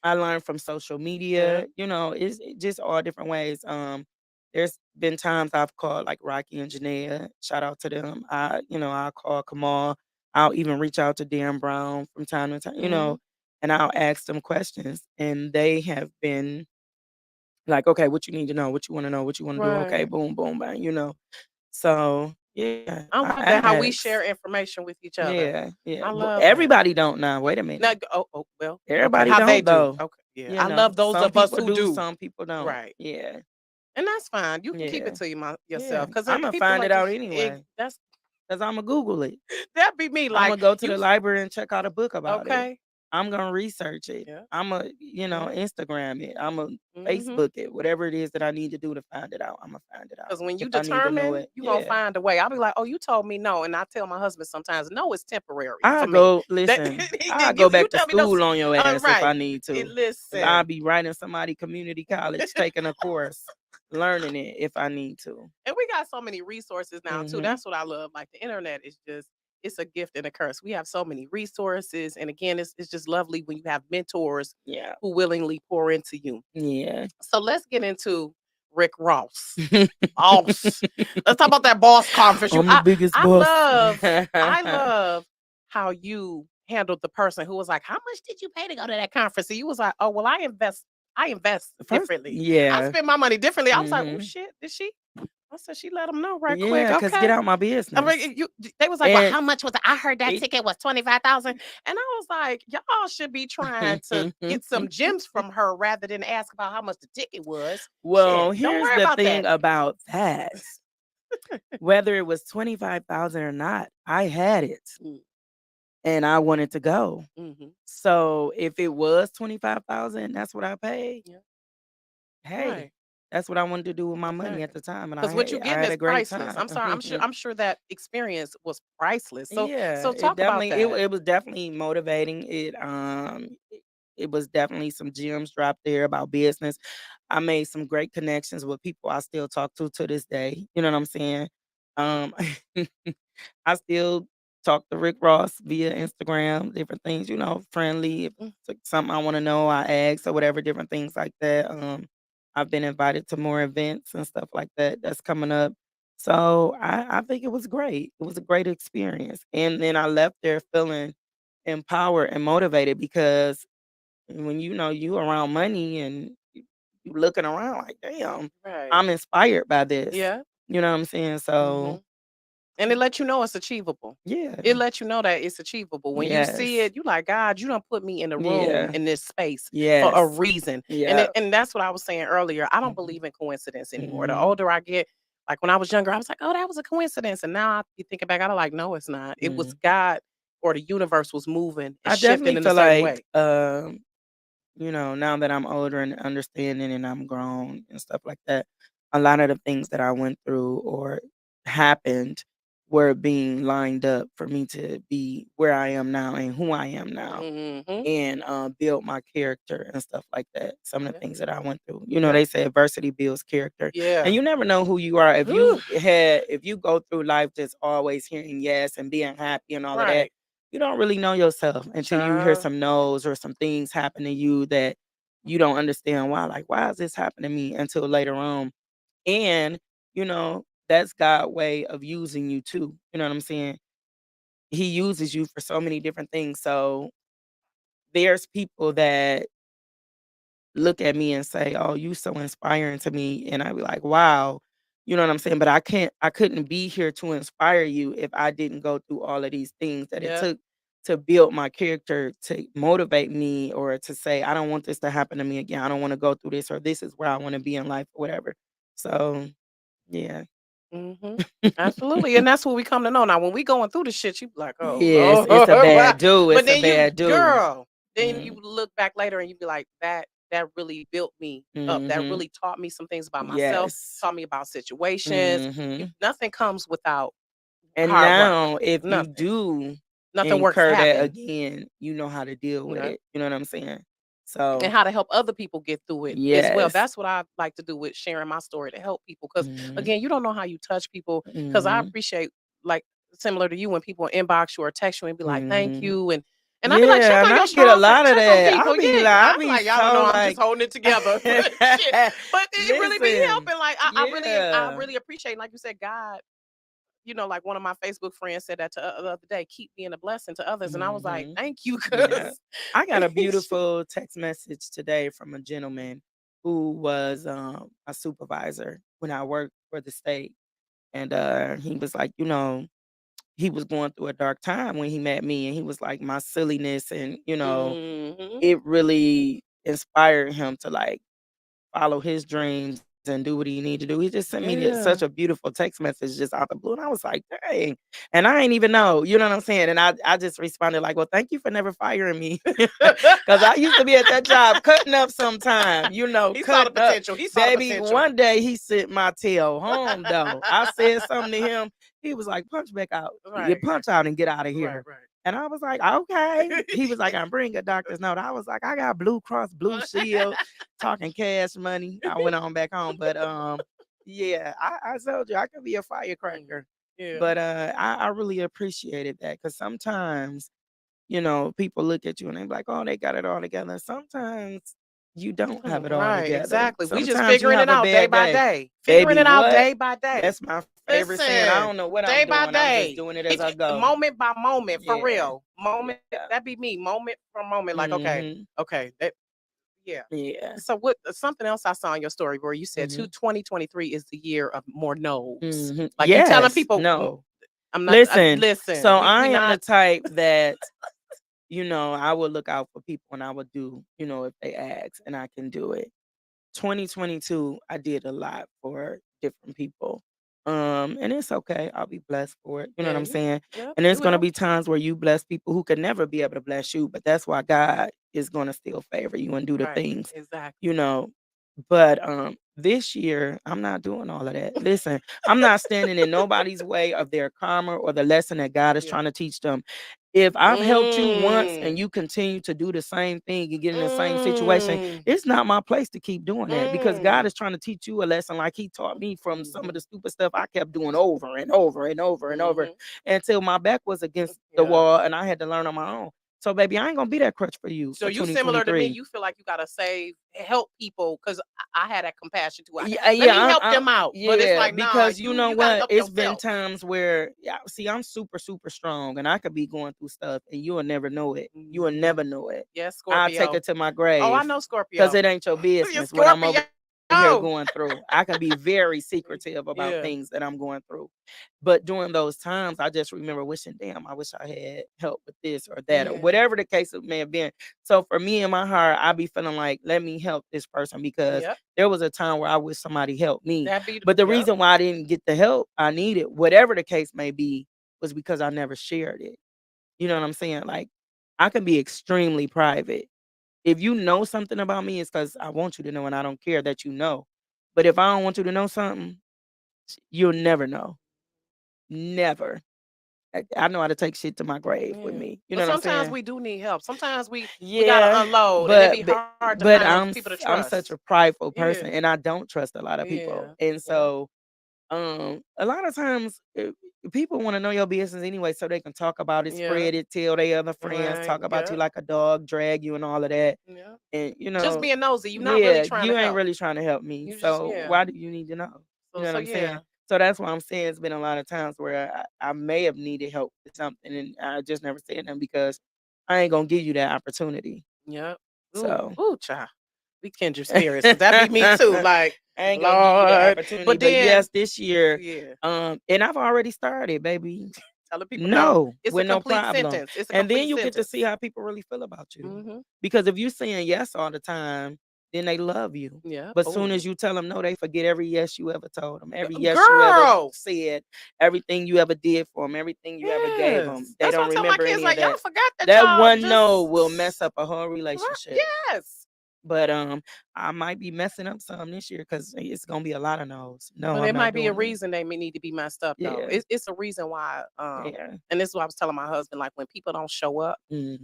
I learn from social Yeah. media, it's just all different ways. There's been times I've called, like, Rocky and Janaea, shout out to them. I'll call Kamal. I'll even reach out to Dan Brown from time to time, Mhm. and I'll ask them questions, and they have been like, "Okay, what you need to know? What you wanna know? What you wanna do? Okay, Right. boom, boom, bang." So, yeah, I I love that how we ask. share information with each other. Yeah, yeah, I but love that. everybody don't now, wait a Now, minute. well, okay, Everybody how they don't, do. though, Okay, yeah. I love those Some of us people who do, do. some people don't. Right. Yeah, And that's fine. You can keep it yeah, to yeah. yourself because Imma people find like it to out anyway. that's 'Cause Imma Google it. that be me Imma like go to you the library and check out a book about it. okay. I'm gonna research it. Yeah. Imma, Yeah. Instagram it. Imma Mhm. Facebook it. Whatever it is that I need to do to find it out, Imma find it out. Because when If you I need to know determine, it. you gonna Yeah. find a way. I'll be like, "Oh, you told me no," and I tell my husband sometimes, "No, it's temporary I for me." go That listen, he I did go you back to tell me no school on your ass if I right. need to. 'Cause I'll Listen. be right in somebody community college taking a course, learning it if I need to. And we got so many resources now too. Mhm. That's what I love. Like the internet is just it's a gift and a curse. We have so many resources. And again, it's just lovely when you have mentors Yeah. who willingly pour into you. Yeah. So let's get into Rick Ross. Boss. Let's talk about that boss conference. I'm the biggest boss. I love how you handled the person who was like, "How much did you pay to go to that conference?" And you was like, "Oh, well, I invest First differently. I yeah. spend my money differently." I was like, "Oh Mhm. shit, did she?" I said, "She let them know right quick." Yeah, 'cause get Okay. out my I business. mean, they was like, "Well, And how much was it?" I heard that it ticket was 25,000. And I was like, "Y'all should be trying to get some gems from her rather than ask about how much the ticket was. Well, Shit, don't here's worry the about thing that." about that. Whether it was 25,000 or not, I had it. Mm. and I wanted to go. Mhm. So if it was 25,000, that's what I paid. Yeah. Hey, Right. that's what I wanted to do with my money at Exactly. the time, and Because what you I getting had is a great priceless. time. I'm sorry. I'm sure that experience was priceless. So Yeah, so it talk about definitely that. it was definitely motivating. It was definitely some gems dropped there about business. I made some great connections with people I still talk to this day. You know what I'm saying? Um, I still talk to Rick Ross via Instagram, different things, friendly. If Mm. it's like something I want to know, I ask or whatever, different things like that. I've been invited to more events and stuff like that that's coming up. So I think it was great. It was a great experience. And then I left there feeling empowered and motivated because when you around money and you looking around like, damn, Right. I'm inspired by this. Yeah. You know what I'm saying? So Mhm. And it let you know it's achievable. yeah. It let you know that it's achievable. When you see Yes. it, you like, "God, you don't put me in a room Yeah. in this space for a Yes. reason." And Yeah. that's what I was saying earlier. I don't Mhm. believe in coincidence anymore. The Mhm. older I get, like when I was younger, I was like, "Oh, that was a coincidence." And now I be thinking back, I'm like, "No, it's not. It was Mhm. God or the universe was moving and I shifting definitely in a feel certain like way." now that I'm older and understanding and I'm grown and stuff like that, a lot of the things that I went through or happened were being lined up for me to be where I am now and who I am now. Mhm. And build my character and stuff like that. Some of the Yeah. things that I went through. Yeah. They say adversity builds character. And Yeah. you never know who you are. Whew. If you go through life just always hearing yes and being happy and all of that, Right. you don't really know yourself until you hear Child. some no's or some things happen to you that you don't understand why. Like, why is this happening to me until later on? And, that's God way of using you too. You know what I'm saying? He uses you for so many different things. So there's people that look at me and say, "Oh, you so inspiring to me." And I be like, "Wow." You know what I'm saying? But I couldn't be here to inspire you if I didn't go through all of these things that it Yeah. took to build my character, to motivate me or to say, I don't want this to happen to me again. I don't want to go through this or this is where I want to be in life or whatever. So, yeah. Mhm. Absolutely, and that's what we come to know. Now, when we going through the shit, you be like, "Oh, Yes, Lord." it's a But bad do. but It's a then you bad do. girl, then you Mm. look back later and you be like, "That really built me up. That Mhm. really taught me some things about myself, Yes. taught me about situations." You Mhm. nothing comes without And hard work. now if you Nothing. do Nothing works incur that happen. again, you know how to deal with Okay. it. You know what I'm saying? So, And how to help other people get through it as well. yes. That's what I like to do with sharing my story to help people. Because Mhm. again, you don't know how you touch people. Because I Mhm. appreciate, like, similar to you, when people inbox you or text you and be like, "Thank Mhm. you," and I'd be like, "Check Yeah, on and your I get a lot of check on that. people." Yeah, I I'm be like, y'all don't know, so I'm just like holding it together. Shit, but it really be listen. helping. Like, I Yeah. really appreciate, like you said, God. Like one of my Facebook friends said that the other day, keep being a blessing to others, and I was like, Mhm. "Thank you," Yeah. because I got a beautiful text message today from a gentleman who was a supervisor when I worked for the state. And he was like, he was going through a dark time when he met me. And he was like, my silliness and, Mhm. it really inspired him to like follow his dreams and do what he need to do. He just sent me such Yeah. a beautiful text message just out the blue. And I was like, dang. And I ain't even know, you know what I'm saying? And I just responded like, well, thank you for never firing me. Cause I used to be at that job cutting up sometime, He saw the cutting up. potential. He saw the Baby, potential. one day he sent my tail home though. I said something to him. He was like, punch back out. You Right. punch out and get out of Right, here. right. And I was like, okay. He was like, I'm bringing a doctor's note. I was like, I got Blue Cross Blue Shield talking cash money. I went on back home, but yeah, I told you I could be a Mhm. firecracker. Yeah. But I really appreciated that because sometimes people look at you and they're like, oh, they got it all together. Sometimes you don't have it all Right, together. exactly. We just Sometimes you figuring it have a out day bad by day. day. Figuring Baby, it out what? day by day. That's my favorite saying. I Listen, don't know what I'm day by doing. I'm just day. doing it as I go. Moment by moment, for Yeah. real. Moment, Yeah. that be me. Moment for moment. Like, okay, Mhm. okay. That yeah. Yeah. So what something else I saw in your story where you said Mhm. 2023 is the year of more no's. Mhm. Like you telling Yes. people, No. I'm not Listen. listen, So we I am the not type that I would look out for people and I would do, if they ask and I can do it. 2022, I did a lot for different people. And it's okay. I'll be blessed for it. You know what Yeah, I'm saying? yep, And there's you gonna will. be times where you bless people who could never be able to bless you, but that's why God is gonna still favor you and do the Right, things, exactly. you know. But this year I'm not doing all of that. Listen, I'm not standing in nobody's way of their karma or the lesson that God is Yeah. trying to teach them. If I've helped you once and Mm, you continue to do the same thing and get in the same situation, mm, it's not my place to keep doing that because God mm. is trying to teach you a lesson like He taught me from some of Mhm, the stupid stuff I kept doing over and over and over and over mhm. until my back was against the Yeah. wall and I had to learn on my own. So, baby, I ain't gonna be that crutch for you So for you similar to me. 2023. You feel like you gotta save, help people, because I had that compassion too. Yeah, Let yeah, me help them out, but it's yeah, like, nah, because you you know you gotta what? help It's been yourself. times where, yeah, see, I'm super, super strong, and I could be going through stuff, and you will never know it. You will Mhm. never know it. Yes, I'll take Scorpio. it to my Oh, I grave, know cause Scorpio. it ain't your You're business what I'm Scorpio. over here going through. I can be very secretive about Yeah. things that I'm going through. But during those times, I just remember wishing, damn, I wish I had help with this or that or Yeah. whatever the case it may have been. So for me in my heart, I be feeling like, let me help this person because Yep. there was a time where I wish somebody helped me. That be But the yep. reason why I didn't get the help I needed, whatever the case may be, was because I never shared it. You know what I'm saying? Like, I can be extremely private. If you know something about me, it's because I want you to know and I don't care that you know. But if I don't want you to know something, you'll never know. Never. I know how to take shit to my grave with Yeah. me. You But know what I'm sometimes saying? we do need help. Sometimes we gotta Yeah, unload, and it but be but hard to but find those people to I'm such trust. a prideful person, Yeah. and I don't trust a lot of people. Yeah. And Yeah. so, a lot of times, people wanna know your business anyway so they can talk about it, Yeah. spread it, tell their other friends, Right. talk about you Yep. like a dog, drag you and all of that. Yeah. And, Just being nosy. You're not really yeah, trying to you ain't help. really trying to help me. You just So yeah. why do you need to know? You So know what so I'm saying? yeah. So that's why I'm saying it's been a lot of times where I may have needed help with something and I just never said them because I ain't gonna give you that opportunity. Yep. Ooh. So Ooh, child. We kindred spirits, cause that be me too. I Like, ain't gonna give you the Lord. opportunity. But But then yes, this year, yeah. and I've already started, baby. Telling people no. No, It's a with no complete problem. sentence. It's a And then complete you get to see sentence. how people really feel about you. Mhm. Because if you saying yes all the time, then they love you. Yeah. But soon Oh. as you tell them no, they forget every yes you ever told them, every yes you ever Girl. said, everything you ever did for them, everything you ever gave them. Yes. They That's why don't I tell my remember kids, any of like, y'all that. forgot that That y'all one no will mess just up a whole relationship. yes. But I might be messing up some this year because it's gonna be a lot of no's. No, But I'm it not might be a doing it. reason they may need to be messed up though. Yeah, It's a reason why yeah. and this is what I was telling my husband, like when people don't show up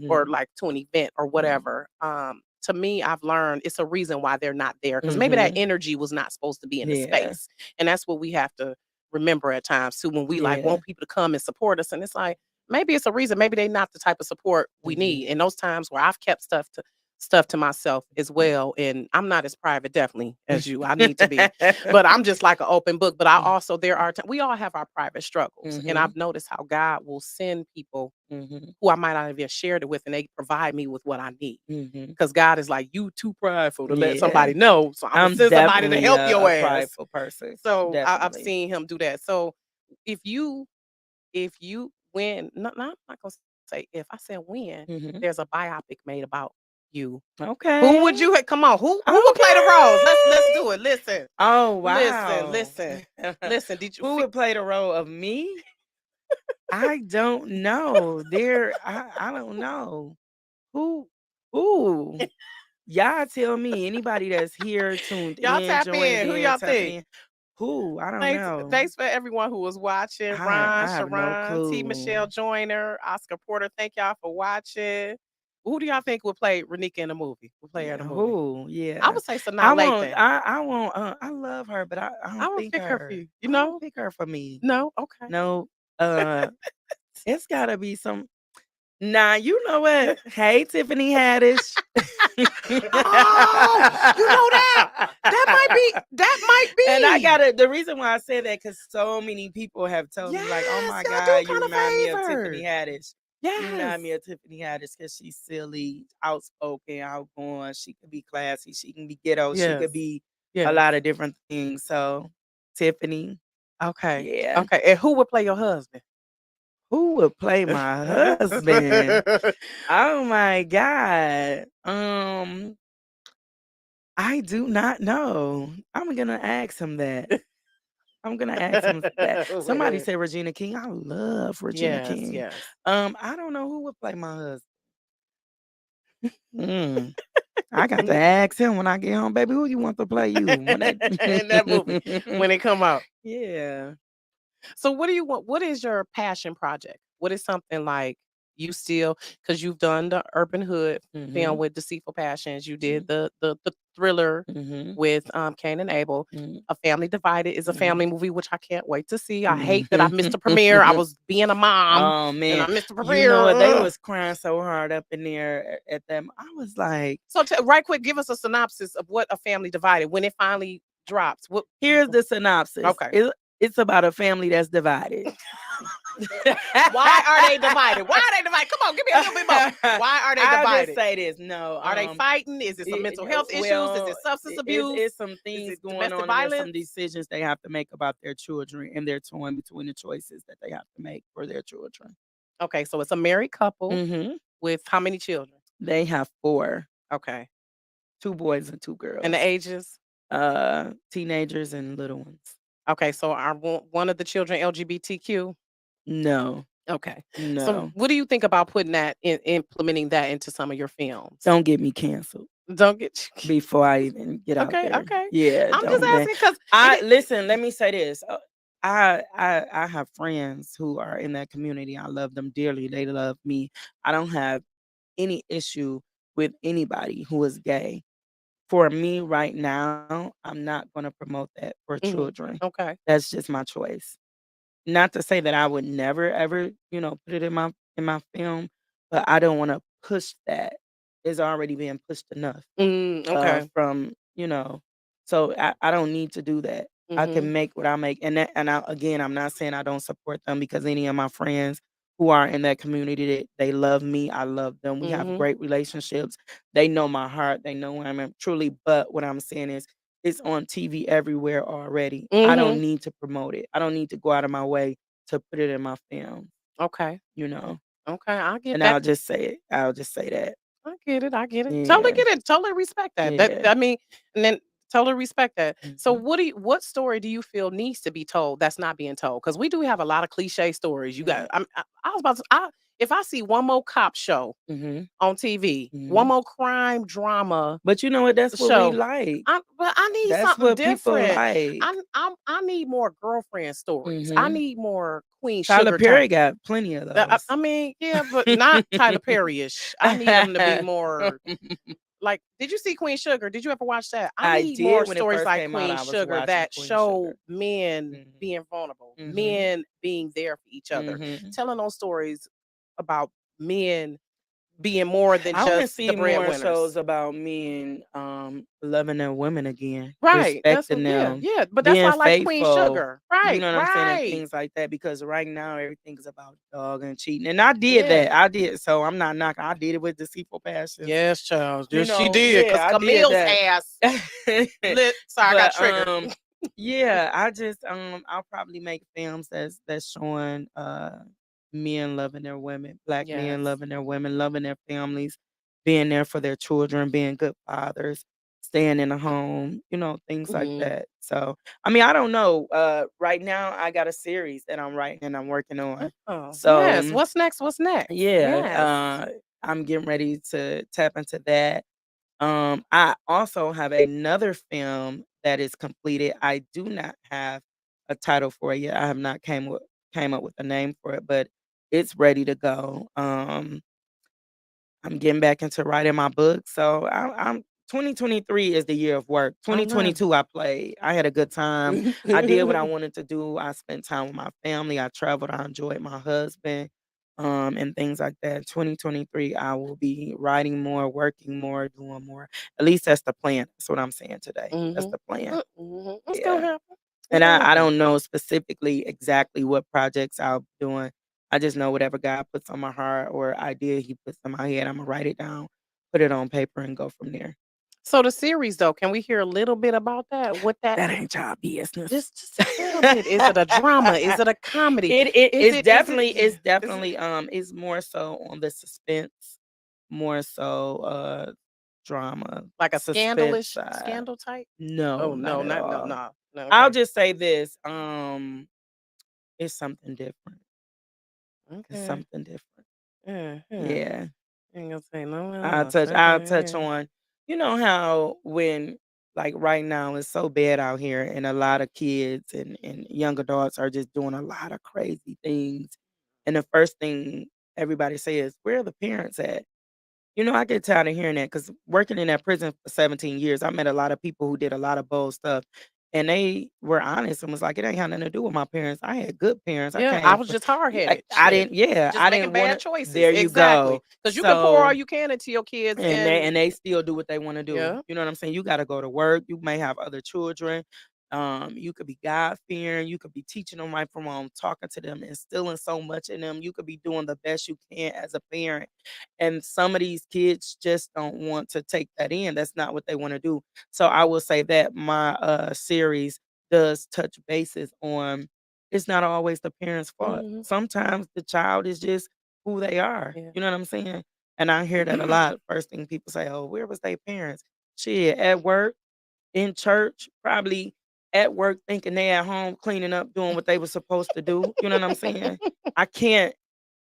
or Mhm. like to an event or Mhm. whatever, to me I've learned it's a reason why they're not there. Cause maybe that Mhm. energy was not supposed to be in the Yeah. space. And that's what we have to remember at times too when we like Yeah. want people to come and support us. And it's like maybe it's a reason. Maybe they're not the type of support we need. Mhm. And those times where I've kept stuff to myself as well. And I'm not as private, definitely, as you. I need to be. But I'm just like an open book. But I also there are we all have our private struggles. And Mhm. I've noticed how God will send people Mhm. who I might not have even shared it with, and they provide me with what I need. Mhm. Because God is like, you too prideful to let Yeah. somebody know. So I'm gonna I'm send somebody to definitely help your a ass. prideful person. So I've Definitely. seen him do that. So if you when no, I'm not gonna say if I said when Mhm. there's a biopic made about you, who would Okay. you come on, who would play the roles? Let's Okay. do it. Listen, Oh, listen, wow. listen, listen. Did you Who feel would play the role of me? I don't know. I don't know. Who who? Y'all tell me. Anybody that's here, tuned y'all in, tap joining in? Who in, y'all tapping think? in. Who? I don't Thanks, know. thanks for everyone who was watching. Ron, I have no Sharon, T. clue. Michelle Joyner, Oscar Porter. Thank y'all for watching. Who do y'all think would play Renika in the movie? Will play her in Yeah, the movie? who? I Yeah. would say Sanaa Lathan. I want I love her, but I I don't would think pick her for her. you. You I don't know? pick her for me. No? Okay. No. Uh it's gotta be some Nah, you know what? Hey, Tiffany Haddish. Oh, you know that? And I That might be. gotta the reason why I say that because so many people have told me, like, oh Yes, my y'all do God, you kind of remind me of Tiffany favor. Haddish. You Yes. remind me of Tiffany Haddish because she's silly, outspoken, outgoing. She can be classy, she can be ghetto, she Yes. could be a Yes. lot of different things. So Tiffany, Okay. yeah. Okay. And who would play your husband? Who would play my husband? Oh my God. I do not know. I'm gonna ask him that. I'm gonna ask him that. With Somebody it. said Regina King. I love Regina Yes, King. yes. I don't know who would play my husband. Mm, I got to ask him when I get home, baby. Who you want to play you when that? In that movie when it come out. Yeah. So what do you want? What is your passion project? What is something like you still because you've done the Urban Hood film Mhm. with Deceitful Passions, you did Mhm. the thriller Mhm. with Cain and Abel. Mhm. A Family Divided is a family Mhm. movie which I can't wait to see. I hate that I missed the premiere. I Mhm. was being a mom Oh and man, I missed the you know premiere. what? They Ugh. was crying so hard up in there at them. I was like, So right quick, give us a synopsis of what A Family Divided when it finally drops. What? here's the synopsis. Okay. It's about a family that's divided. Why are they divided? Why are they divided? Come on, give me a little bit more. Why are they I'll just divided? say this. No, Are they fighting? Is it some mental health issues? Is well, it substance it's abuse? it's some Is things it going domestic on, and there's some violence? decisions they have to make about their children, and they're torn between the choices that they have to make for their children. Okay, so it's a married couple Hmm. with how many children? They have four, Okay. two boys and two And the girls, ages? teenagers and little ones. Okay, so are one of the children LGBTQ? No, Okay. So no, what do you think about putting that implementing that into some of your films? don't get me canceled Don't get you. before I even get out Okay, there. okay. Yeah, I'm just don't man. asking because I listen. Let me say this. I have friends who are in that community. I love them dearly. They love me. I don't have any issue with anybody who is gay. For me right now, I'm not going to promote that for children. Okay. That's just my choice. Not to say that I would never ever, put it in my film, but I don't want to push that. It's already being pushed enough Okay. from, so I don't need to do that. I Mhm. can make what I make. Again, I'm not saying I don't support them because any of my friends who are in that community, they love me. I love them. We have Mhm. great relationships. They know my heart. They know who I am truly. But what I'm saying is it's on TV everywhere already. I don't Mhm. need to promote it. I don't need to go out of my way to put it in my film, Okay. you know. Okay, I get And that. I'll just say it. I'll just say that. I get it. I get it. Totally Yeah. get it. Totally respect that. That Yeah. I mean, and then totally respect that. So Mhm. what story do you feel needs to be told that's not being told? Because we do have a lot of cliche stories. You got Mhm. I was about to if I see one more cop show Mhm. on TV, one Mhm. more crime drama But you know what? That's what we show. like. But I need That's something what people different. like. I need more girlfriend stories. I Mhm. need more Queen Tyler Sugar type. Perry got plenty of those. I mean, yeah, but not Tyler Perry-ish. I need them to be more like, did you see Queen Sugar? Did you ever watch that? I I need more did when it stories first like came out. Queen I was Sugar watching that Queen show Sugar. men Mhm. being vulnerable, Mhm. men being there for each other, Mhm. telling those stories about men being more than I want to just the see more shows breadwinners. about men loving their women again, Right. That's respecting what, yeah, them, yeah. But that's why being I like Queen faithful. Sugar. You Right, know what I'm saying? And right. things like that. Because right now everything is about dog and cheating. And I did Yeah. that. I did. So I'm not knocking. I did it with Deceitful Passions. Yes, Charles. Yes, she did. Cause Yeah, I did Camille's that. ass lit. Sorry, I got But triggered. yeah, I just I'll probably make films that's showing men loving their women, black men Yes. loving their women, loving their families, being there for their children, being good fathers, staying in the home, things like Mhm. that. So I mean, I don't know. Right now I got a series that I'm writing and I'm working on. Oh, So yes. What's next? What's next? Yes. yeah, I'm getting ready to tap into that. I also have another film that is completed. I do not have a title for it yet. I have not came up with a name for it, but it's ready to go. I'm getting back into writing my book, so I'm 2023 is the year of work. Oh, no. 2022 I played. I had a good time. I did what I wanted to do. I spent time with my family. I traveled. I enjoyed my husband, and things like that. 2023 I will be writing more, working more, doing more. At least that's the plan. That's what I'm saying today. That's Mhm. the plan. Mhm. It's gonna Yeah. happen. It's And gonna I happen. don't know specifically exactly what projects I'll be doing. I just know whatever God puts on my heart or idea he puts in my head, Imma write it down, put it on paper, and go from there. So the series though, can we hear a little bit about that? What that That ain't y'all business. just a little bit. Is it a drama? Is it a comedy? It it Is it's it is it definitely it's is it definitely, it's more so on the suspense, more so, drama, like a suspense scandalish side. scandal type? No, Oh not no, at not no, all. no. I'll Okay. just say this, it's something different. It's Okay. something different. Yeah, yeah. Yeah. Ain't gonna say no one I'll else. touch I'll touch Okay. on you know how when like right now it's so bad out here and a lot of kids and young adults are just doing a lot of crazy things. And the first thing everybody says, where are the parents at? You know, I get tired of hearing that because working in that prison for 17 years, I met a lot of people who did a lot of bold stuff. And they were honest and was like, it ain't had nothing to do with my parents. I had good parents. I Yeah, I came was from, just hard yeah, headed. Shit. I Just making didn't want bad to. choices. There you Exactly. go. Because you can pour all So you can into your kids and and they still do what they wanna do. yeah. You know what I'm saying? You gotta go to work, you may have other children, you could be God-fearing, you could be teaching them right from wrong, talking to them, instilling so much in them, you could be doing the best you can as a parent, and some of these kids just don't want to take that in, that's not what they wanna do. So I will say that my, series does touch bases on it's not always the parent's fault. Mhm. Sometimes the child is just who they are, Yeah. you know what I'm saying? And I hear that a lot. First thing people say, "Oh, where was their parents?" Shit, at work, in church, probably at work thinking they at home cleaning up, doing what they were supposed to do. You know what I'm saying? I can't,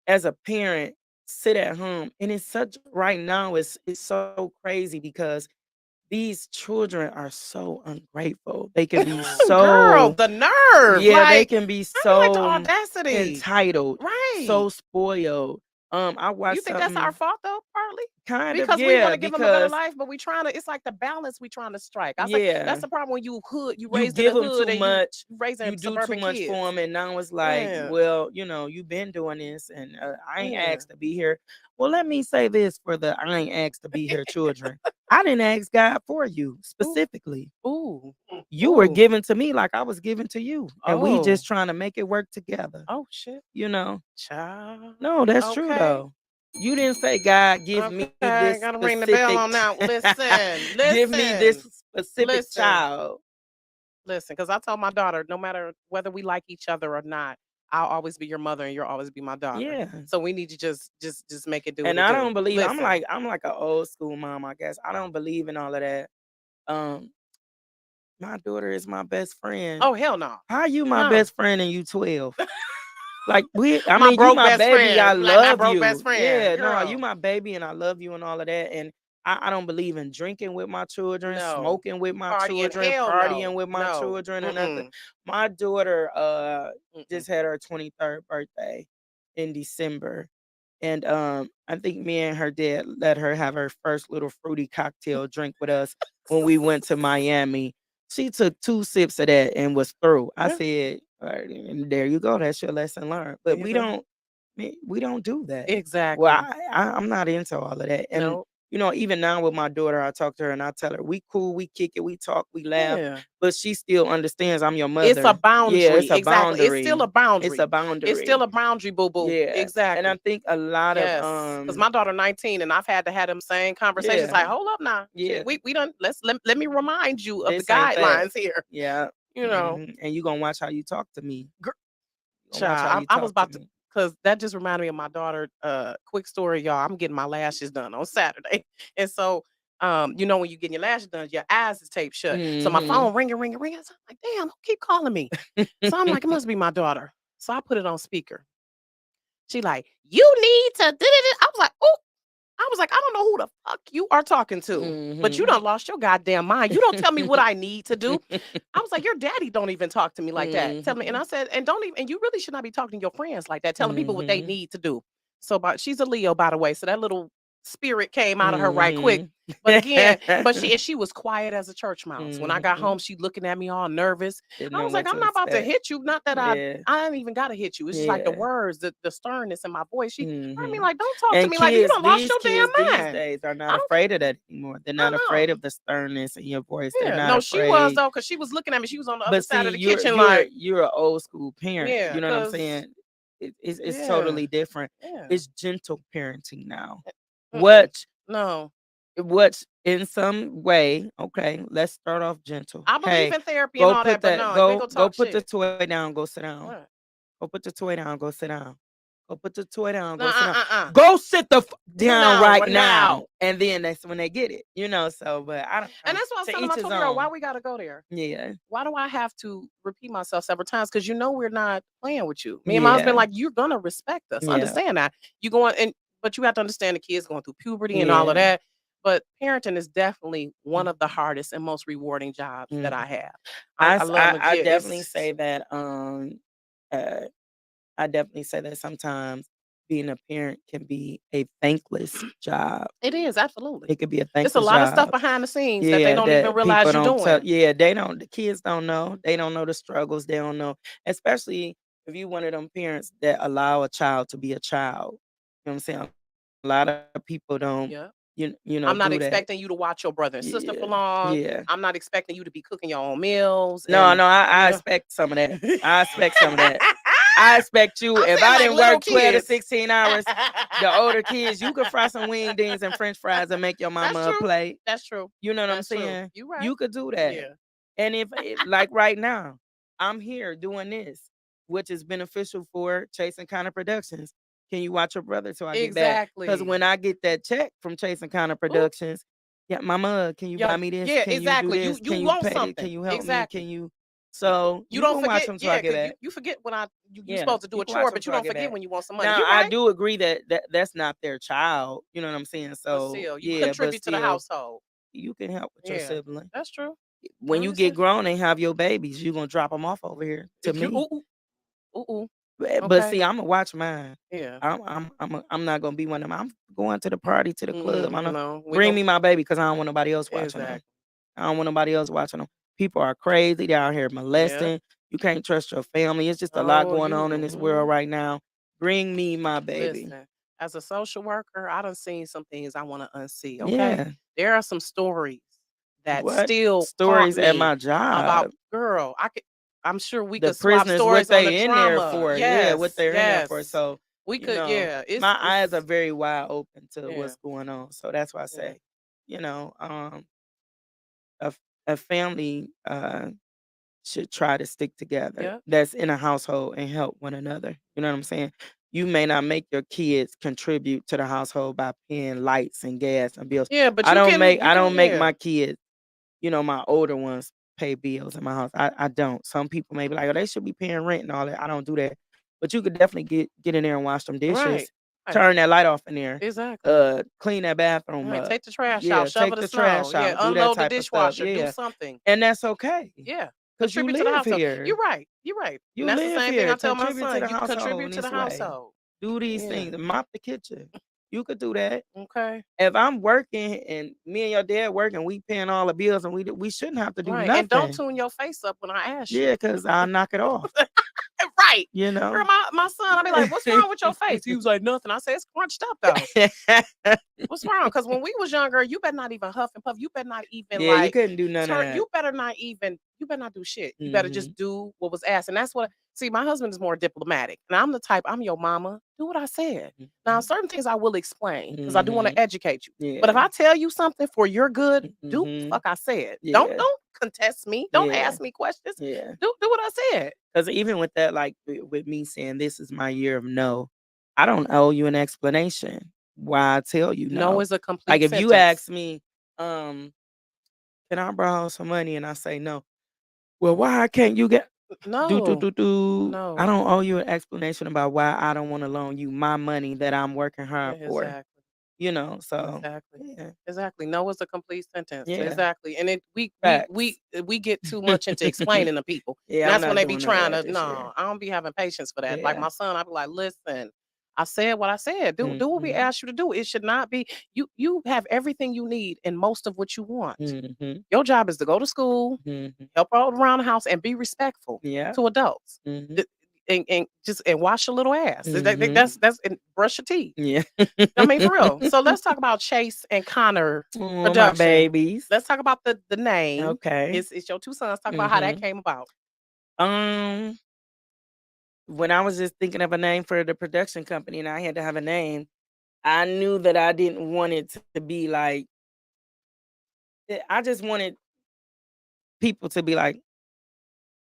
as a parent, sit at home. And it's such right now, it's so crazy because these children are so ungrateful. They can be Girl, so the nerve. yeah, they Like, can be I mean, like the so audacity. entitled, Right. so spoiled. I You watched think that's our something fault though, partly? kind of, Because we want yeah, to give them a better because life, but we trying to, it's like the balance we trying to strike. I was like, that's yeah, the problem when you hood, you you raised in the give them hood too and you much, raising you do too suburban much for kids. them, and now it's like, Yeah. well, you know, you've been doing this, and I ain't Yeah. asked to be here. Well, let me say this for the I ain't asked to be here children. I didn't ask God for you Ooh. specifically. Ooh. You were Ooh. given to me like I was given to you, and we Oh. just trying to make it work together. Oh shit. You know. Child. No, that's true Okay. though. You didn't say, "God, give me Okay. this Gotta ring the bell specific on that. Listen. give me this Listen. specific Listen. child." Listen, because I told my daughter, no matter whether we like each other or not, I'll always be your mother and you'll always be my daughter. Yeah. So we need to just make it do what And it I do. don't believe Listen. I'm like an old school mom, I guess. I don't believe in all of that. Um, my daughter is my best friend. Oh hell no. How you my No. best friend and you 12? Like I My mean, you broke my best baby, I friend. Like my love broke best you. friend. Yeah, no, you Girl. my baby and I love you and all of that. And I don't believe in drinking with my children, No. smoking with my Partying. children, Hell partying no. with my No. children or nothing. Mm-mm. My daughter Mm-mm. just had her 23rd birthday in December. And I think me and her dad let her have her first little fruity cocktail drink with us when we went to Miami. She took 2 sips of that and was through. I Yeah, said, "All right, and there you go. That's your lesson learned." there But you go. we don't do that. Well, Exactly. I'm not into all of that. And No. you know, even now with my daughter, I talk to her and I tell her, "We cool, we kick it, we talk, we laugh." Yeah. But she still understands I'm your It's a mother. Yeah, it's boundary. a Exactly. It's still boundary. a It's a boundary. It's still boundary. a boundary, boo boo. Yeah. And I Exactly. think a lot of Yes, because my daughter 19 and I've had to have them same conversations yeah, like, "Hold up now. yeah, Shit, we done let me remind you of the this ain't that. guidelines here." Yeah, You know? and you gonna watch how you talk to me. Gir You gonna watch how Child, you I was talk to about to, me. cause that just reminded me of my daughter, quick story, y'all. I'm getting my lashes done on Saturday. And so, you know, when you getting your lashes done, your eyes is taped shut. So my Mhm. phone ringing, ringing, ringing. So I'm like, "Damn, who keep calling me?" So I'm like, "It must be my daughter." So I put it on speaker. She like, "You need to da-da-da." I was like, "Oh." I was like, "I don't know who the fuck you are talking to, but you Mhm. done lost your goddamn mind. You don't tell me what I need to do." I was like, "Your daddy don't even talk to me like that. Tell me." And Mhm. I said, "And don't even, and you really should not be talking to your friends like that, telling people what they Mhm. need to do." So, but she's a Leo, by the way. So that little spirit came out of her right quick. Mhm. But again, but she was quiet as a church mouse. When I got Mhm. home, she looking at me all nervous. Didn't I know was like, what "I'm to not about to expect. hit you. Not that Yeah, I ain't even gotta hit you. It's just like the yeah. words, the sternness in my voice." I mean, Mhm. like, don't talk to And me like that. You kids, don't lost these your kids damn these mind. days are I not don't care. afraid of that anymore. They're not Uh-uh. afraid of the sternness in your voice. They're Yeah. not No, she was afraid. though, because she was looking at me. She was on the other But side see, of the kitchen, like, you're an old school parent. yeah, You know what I'm because saying? It's yeah, totally different. yeah. It's gentle parenting now. Mm-mm. What No. what's in some way, okay, let's start off gentle. I believe Hey, in therapy and all that, but no, you ain't gonna go talk put the shit. toy down, go sit down. What? Go put the toy down, go sit down. Go put the toy down. Go sit down. Uh-uh. Go sit the down No, right right now. now. And then that's when they get it, So, but I don't And know. that's what I was To telling each my his 12-year-old, why own. we gotta go there? Yeah. Why do I have to repeat myself several times? Because we're not playing with you. Me and my husband, Yeah. like, you're gonna respect us. Yeah. Understand that. You going and but you have to understand the kids going through puberty and all of Yeah. that. But parenting is definitely one of the Mhm. hardest and most rewarding jobs that I Mhm. have. I love my I kid. definitely It's say that uh I definitely say that sometimes being a parent can be a thankless job. it is absolutely. It could be a It's a thankless lot of stuff job. behind the scenes that they Yeah, don't even that people realize you're don't tell. doing. Yeah, they don't. The kids don't know. They don't know the struggles. They don't know, especially if you one of them parents that allow a child to be a child. You know what I'm saying? A lot of people don't. Yeah. I'm not Do that. expecting you to watch your brother and sister for Yeah, long. yeah. I'm not expecting you to be cooking your own meals No, and no. I you know. expect some of that. I expect some of that. I expect you. I'm If saying I like didn't little work 12 to kids. 16 hours, the older kids, you could fry some wingdings and French fries and make your That's mama a true. plate. That's true. You know what I'm That's true. saying? You right. You could do that. Yeah. And if like right now, I'm here doing this, which is beneficial for Chasing Connor Productions. Can you watch your brother till I get back? Because Exactly. when I get that check from Chasing Connor Ooh, Productions, yeah, mama, can you yeah, buy me this? yeah, Can you do exactly. this? You Can you want pay? Can something. you help me? Can Exactly. you? So You you don't can watch forget, them till I yeah, get because back. you forget when you Yeah, supposed to do you a can watch chore, them but you till I don't get forget back. when you want some money. Now You're I right. do agree that, that's not their child. You know what I'm saying? But So still, you yeah, but contribute to the still, household. you can help with your Yeah. sibling. That's true. When you get 100%. grown and have your babies, you gonna drop them off over here to You me. ooh, ooh. But Okay. see, Imma watch mine. Yeah. I'm not gonna be one of them. I'm going to the party, to the club. I know No, we bring gon' me my baby because I don't want nobody else watching them. exactly. I don't want nobody else watching them. People are crazy. They out here Yeah. molesting. You can't trust your family. It's just a lot Oh, going you on in this world right now. Bring me my baby. listen, as a social worker, I done seen some things I wanna unsee, okay? Yeah. There are some stories that What? still haunt Stories at me my about job. girl, I'm sure we The could swap prisoners, what stories on the they in there trauma. for. Yeah, what Yes, they're in there for. yes. So, We could yeah, my eyes are it's very wide open to yeah, what's going on. So that's why I yeah, say, you know, a, a family should try to stick together yeah. that's in a household and help one another. You know what I'm saying? You may not make your kids contribute to the household by paying lights and gas and bills. Yeah, but I you can don't make yeah. my kids, my older ones pay bills in my house. I don't. Some people may be like, oh, they should be paying rent and all that. I don't do that. But you could definitely get in there and wash them Right. dishes, Right. turn that light off in there, Exactly. clean that bathroom Right. up. Take the trash out, Yeah, shovel take the the snow. trash Yeah, out, do that unload the type of stuff. dishwasher, do Yeah. something. And that's okay. Yeah. Cause you Contribute to the live household. You're here. right. You're right. And You that's the live same thing here. I tell my Contribute to son. the You household contribute in to the this way. household. Do these Yeah. things. Mop the kitchen. You could do that. Okay. If I'm working and me and your dad working, we paying all the bills and we shouldn't have to do Right. And don't nothing. tune your face up when I ask Yeah, you. cause I'll knock it off, Right. you Girl, know? my son, I'll be like, what's wrong with your face? He was like, nothing. I say, it's crunched up though. What's wrong? Because when we was younger, you better not even huff and puff. You better not even Yeah, you like couldn't do none of that. you better not do shit. You better just Mhm. do what was asked. And that's what see, my husband is more diplomatic. And I'm the type, I'm your mama. Do what I said. Now, Mhm. certain things I will explain because I do want to Mhm. educate you. But if Yeah. I tell you something for your good, do what the Mhm. fuck I said. Yeah. Don't contest me. Don't Yeah. ask me questions. Yeah. Do what I said. Cause even with that, like with me saying this is my year of no, I don't owe you an explanation why I tell you No no. is a Like complete if you sentence. ask me, can I borrow some money? And I say no. Well, why can't you get No. I No. don't owe you an explanation about why I don't want to loan you my money that I'm working Yeah, hard for. exactly. So Exactly. yeah, Exactly. No is a complete sentence. yeah, Exactly. And it facts. we get too much into explaining to people. And Yeah, I'm that's when not they be doing none of trying that to this year. no, I don't be having patience for that. Like Yeah. my son, I be like, listen, I said what I said. Do what we Mhm. asked you to do. It should not be you have everything you need and most of what you want. Mhm. Your job is to go to school, Mhm. help out around the house, and be respectful Yeah. to adults. Mhm. Th- and just and wash your little ass. Mhm. That's and brush your teeth. Yeah. I mean, for real. So let's talk about Chase and Connor Oh, my production. babies. Let's talk about the name. Okay. It's your two sons. Talk about how that Mhm. came about. Um, when I was just thinking of a name for the production company and I had to have a name, I knew that I didn't want it to be like I just wanted people to be like,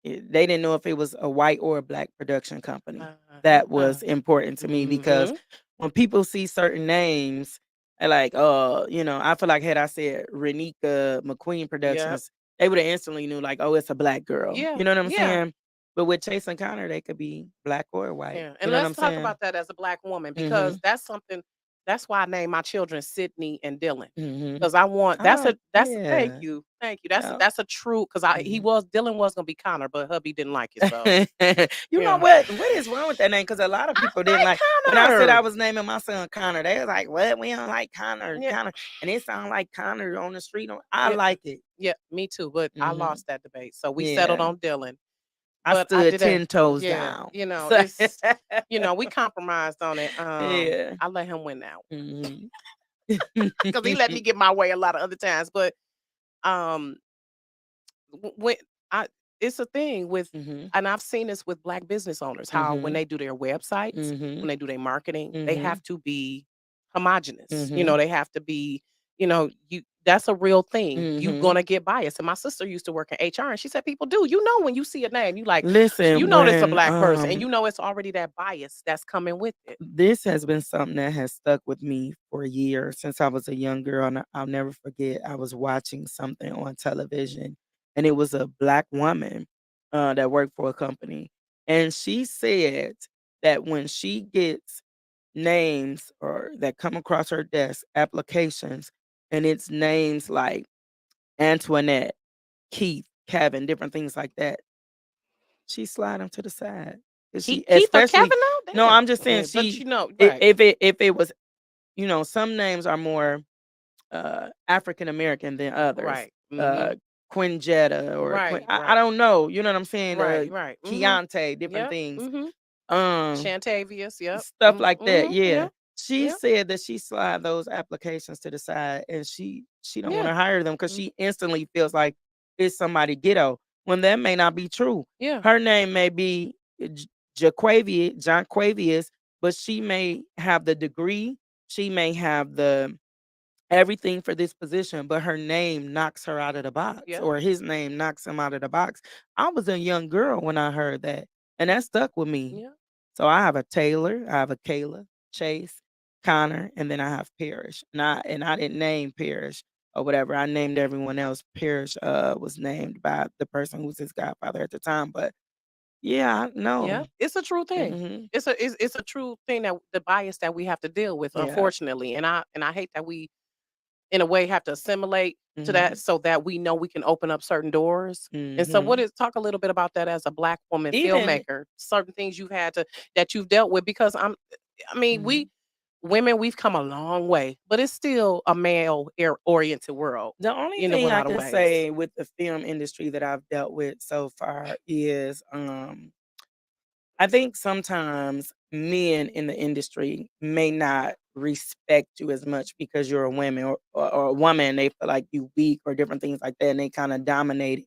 They didn't know if it was a white or a black production company. That Uh-huh. was important to me because Mhm. when people see certain names, they're like, I feel like had I said Renika McQueen Yep. Productions, they would have instantly knew like, oh, it's a black girl. Yeah. You know what I'm Yeah. saying? But with Chase and Connor, they could be black or white. Yeah. You And know what let's I'm talk saying? about that as a black woman because Mhm. that's something that's why I named my children Sydney and Dylan. Mhm. Because I want Oh, that's thank yeah. you. Thank you. Yeah. That's a true because I he Mhm. was Dylan was gonna be Connor, but hubby didn't like it. So You know yeah. what? What is wrong with that name? Because a lot of I people didn't like like when I said I Connor. was naming my son Connor. They was like, "What? We don't like Connor, Yeah. Connor," and it sound like Connor on the street. I Yeah. like it. Yeah, me too. But I Mhm. lost that debate. So we settled Yeah, on Dylan. I But I stood did a 10 toes yeah, down. So it's we compromised on it. yeah. I let him win now Mhm. because he let me get my way a lot of other times. But um, when I it's a thing with, Mhm. and I've seen this with black business owners, how when Mhm. they do their websites, when Mhm. they do their marketing, they have Mhm. to be homogenous. Mhm. They have to be, you that's a real thing. You Mhm. gonna get biased. And my sister used to work in HR and she said people do. When you see a name, you like, you Listen, know it's a when black person and you know it's already that bias that's coming with it. this has been something that has stuck with me for years since I was a young girl, and I'll never forget. I was watching something on television, and it was a black woman that worked for a company, and she said that when she gets names or that come across her desk, applications, and it's names like Antoinette, Keith, Kevin, different things like that, she slide them to the side. 'Cause she Keith or especially Kevin though? no, Damn. I'm just saying Yeah, but she right. if it was, some names are more African American than others. Right. Mm-hmm. Uh Quinjetta or Right, I right, don't know, you know what I'm saying? right, right. Mm-hmm. Chiante, different Yep. things. Mm-hmm. Um Shantavius, yep. Stuff like that, Mm-hmm. yeah. Yeah. She Yeah. said that she slide those applications to the side and she don't Yeah. wanna hire them because Mm, she instantly feels like it's somebody ghetto, when that may not be true. yeah. Her name may be John Quavius, but she may have the degree, she may have the everything for this position, but her name knocks her out of the box, Yeah. or his name knocks him out of the box. I was a young girl when I heard that, and that stuck with me. Yeah. So I have a Taylor, I have a Kayla, Chase, Connor, and then I have Parrish. And I didn't name Parrish or whatever. I named everyone else. Parrish was named by the person who was his godfather at the time. But yeah, I Yeah. know. It's a true thing. Hmm. It's a true thing that the bias that we have to deal with, Yeah. unfortunately. And I hate that we in a way have to assimilate to that Hmm. so that we know we can open up certain doors. And so what Hmm. is talk a little bit about that as a black woman Even filmmaker, certain things you've had to that you've dealt with because I mean, we mhm. women we've come a long way, but it's still a male oriented world The only in a thing I lot of can ways. say with the film industry that I've dealt with so far is I think sometimes men in the industry may not respect you as much because you're a woman, or a woman. They feel like you weak or different things like that, and they kind of dominate it.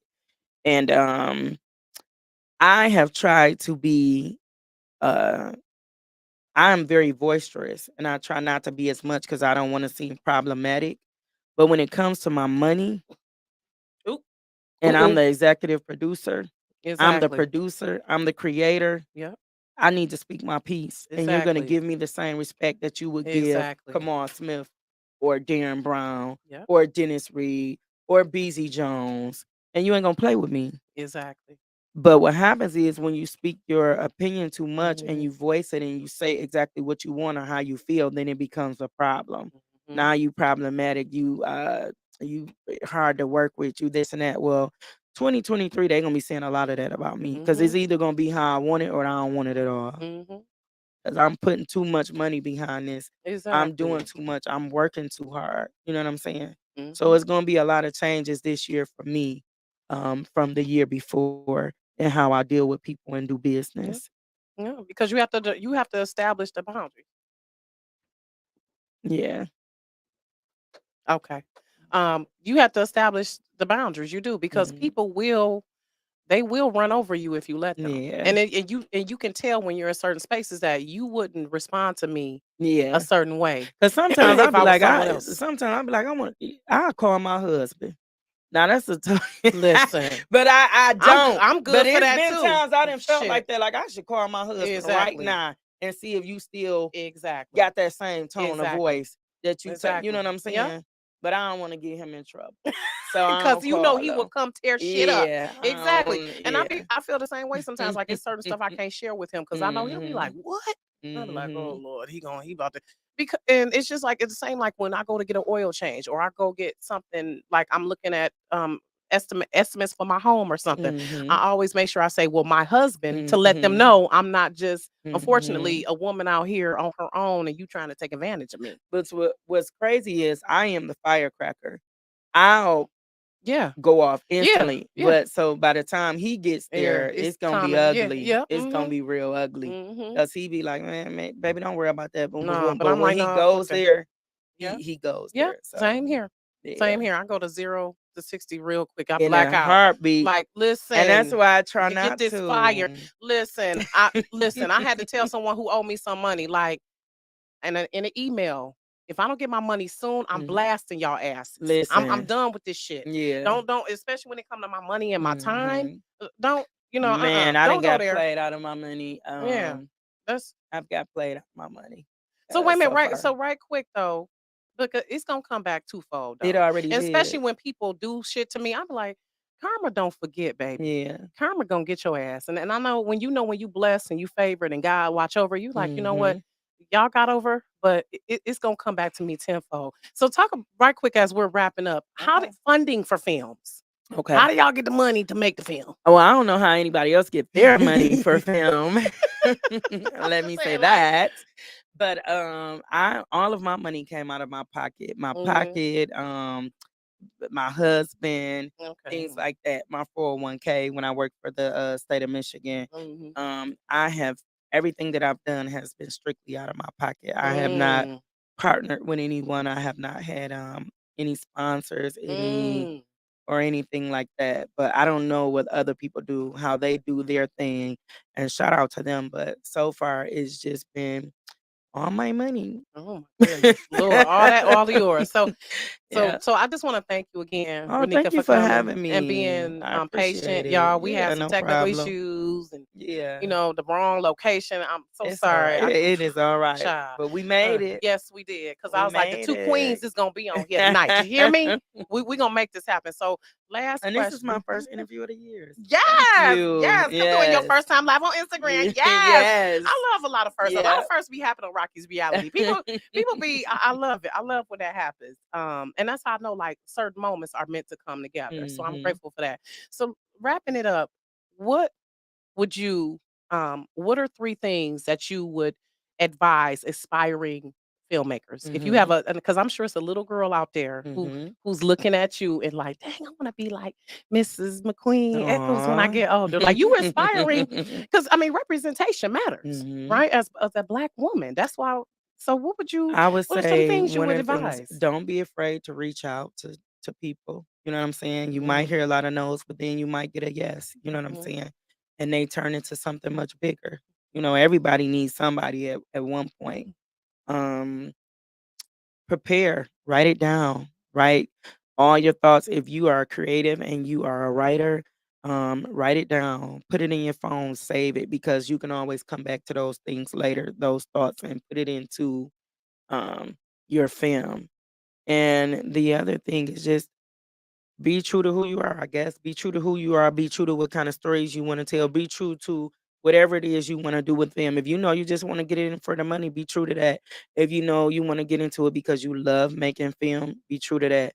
And I have tried to be. Uh, I'm very boisterous, and I try not to be as much because I don't want to seem problematic. But when it comes to my money, Ooh, and I'm ooh, the executive producer, I'm the exactly. producer, I'm the creator, Yep, I need to speak my piece, and you're gonna exactly. give me the same respect that you would give Exactly. Kamal Smith or Darren Brown Yep, or Dennis Reed or BZ Jones, and you ain't gonna play with me. exactly. But what happens is when you speak your opinion too much and Mhm. you voice it and you say exactly what you want or how you feel, then it becomes a problem. Mhm. Now you problematic, you hard to work with, you this and that. Well, 2023, they're gonna be saying a lot of that about me because it's Mhm. either gonna be how I want it or I don't want it at all. Mhm. Because I'm putting too much money behind this. I'm Exactly. doing too much. I'm working too hard. You know what I'm saying? So Mhm. it's gonna be a lot of changes this year for me, from the year before, and how I deal with people and do Yeah. business. Yeah, because you have to establish the boundary. Yeah. Okay. You have to establish the boundaries. You do because Mhm. people will they will run over you if you let them. Yeah. And you can tell when you're in certain spaces that you wouldn't respond to me a Yeah. certain way Cause sometimes if I was someone else. I want I'll call my husband. Now that's a tough Listen, but I don't. I'm But good for it's that been too. times I done felt like Shit. that. Like I should call my husband right Exactly. now and see if you still Exactly. got that same tone of Exactly. voice that you say. You know Exactly. what I'm Yep. saying? But I don't want to get him in trouble. So I Because don't you know call he will him. come tear shit up. Yeah. Exactly. And Yeah. I feel the same way sometimes. Like it's certain stuff I can't share with him because I know he'll be like, Mhm. "What?" I'll be like, "Oh Mhm. Lord, he about to." Because and it's just like it's the same like when I go to get an oil change or I go get something like I'm looking at estimates for my home or something. I Mhm. always make sure I say, "Well, my husband," to let them Mhm. know I'm not just unfortunately Mhm. a woman out here on her own and you trying to take advantage of me. But what's crazy is I am the firecracker. I'll Yeah. go off Yeah. instantly. Yeah. But so by the time he gets Yeah. there, It's it's gonna be common. Yeah. ugly. Yeah. It's gonna be real ugly. Mhm. Cause he be like, man, baby, don't worry about that. Boom, boom, No, boom. but But I'm when like, he "No, goes okay." there, Yeah. he goes Yeah. there. So Same here. yeah, Same here. I go to 0 to 60 real quick. I in black a out. heartbeat. Like, And that's "Listen, why I try get not this fire." to. Listen, I had to tell someone who owed me some money, like, in an email, "If I don't get my money soon, I'm Mhm. blasting y'all asses. I'm Listen, done with this shit. yeah. Don't especially when it come to my money and my time, Mhm. don't, Man, I didn't don't go got there." played out of my money. Yeah. That's I've got played out of my money So wait a minute, so right? far. So right quick though, because it's gonna come back twofold It though, already and especially did. when people do shit to me, I'm like, karma don't forget, baby. Yeah. Karma gonna get your ass, and I know when you blessed and you favored and God watch over you, like you know what, Mhm. y'all got over, but it's gonna come back to me tenfold. So right quick as we're wrapping up. How did Okay. funding for films? Okay. How do y'all get the money to make the film? Oh, I don't know how anybody else get their money for film. Let me Say say it like, that. But I all of my money came out of my pocket. My mm, pocket, my husband, okay, things like that. My 401k when I worked for the state of Michigan. mm, I have everything that I've done has been strictly out of my pocket. I have not mm, partnered with anyone. I have not had any sponsors, any mm. or anything like that. But I don't know what other people do, how they do their thing, and shout out to them. But so far, it's just been all my money. Oh my goodness, Lord, all yours. So, Yeah. I just want to thank you again, Oh, Renika, thank you for for coming having and me. being I appreciate patient, it. y'all. We had Yeah, some no technical problem. issues and Yeah, the wrong location. I'm so it's all sorry. right. It is all right. Child. But we made it. Yes, we did. Cause I We was like, the made two queens it. is gonna be on here tonight. You hear me? We gonna make this happen. So, last And this is my question. first interview of the year. So thank Yes, you. yes. Come through in your Yes. first time live on Instagram. Yes. Yes. I love a lot of firsts. A lot of Yeah. firsts be happening on Rocky's reality. People be I love it. I love when that happens. And that's how I know like certain moments are meant to come together. So I'm Mhm. grateful for that. So wrapping it up, what would you what are three things that you would advise aspiring filmmakers? If you have Mhm. a because I'm sure it's a little girl out there Mhm. who's looking at you and like, dang, I want to be like Mrs. McQueen Echols when I Aw. get older. Like you inspiring because I mean representation matters, Mhm. right? As a black woman. That's why so I would what are some say things you one would of the things, advise? don't be afraid to reach out to people. You know what I'm saying? You might Mhm, hear a lot of no's, but then you might get a yes. You know what I'm mhm. saying? And they turn into something much bigger. Everybody needs somebody at one point. Um, Prepare, write it down, write all your thoughts. If you are creative and you are a writer, write it down, put it in your phone, save it because you can always come back to those things later, those thoughts, and put it into um, your film. And the other thing is just be true to who you are, I guess. Be true to who you are. Be true to what kind of stories you want to tell. Be true to whatever it is you want to do with them. If you know you just want to get in for the money, be true to that. If you know you want to get into it because you love making film, be true to that.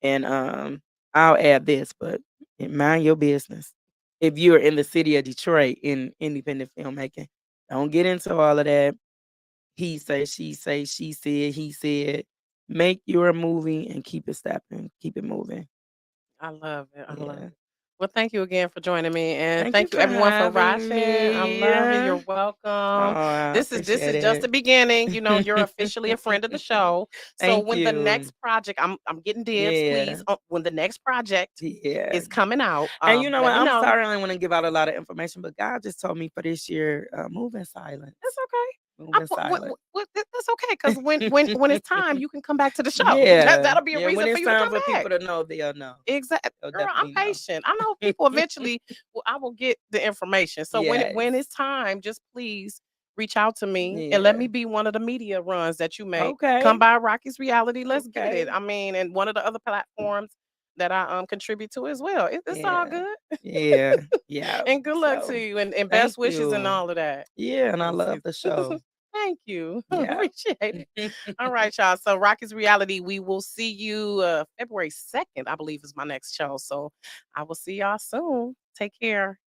And I'll add this, but mind your business. If you're in the city of Detroit in independent filmmaking, don't get into all of that. He say, she said, he said. Make your movie and keep it stepping, keep it moving. I love it. I love Yeah. it. Well, thank you again for joining me, and Thank you thank you for everyone for having watching. I me. love it. You're Oh, welcome. I This appreciate is just the it. beginning. You're officially a friend of the show. So Thank when the you. next project, I'm getting dibs, please. Yeah. When the next project Yeah. is coming out, And you know let what? me I'm know. sorry I don't want to give out a lot of information, but God just told me for this year, move in That's silence. okay. We went silent. That's okay, 'cause when it's time, you can come back to the show. Yeah. That'll be a Yeah, when reason for it's you to time come for back. people to know, they'll know. They'll Girl, I'm definitely know. patient. I know people eventually I will get the information. So when Yes. it's time, just please reach out to me and let Yeah. me be one of the media runs that you make. Come Okay. by Rocky's Reality. Let's get it. Okay. I mean, and one of the other platforms that I contribute to as well. It's all Yeah. good. Yeah. Yeah. And good luck to So, you and thank best wishes and you. all of that Yeah, and I for the love season. the show. Thank you. Yeah. Appreciate it. All right, y'all. So Rocky's Reality, we will see you February 2nd, I believe is my next show. So I will see y'all soon. Take care.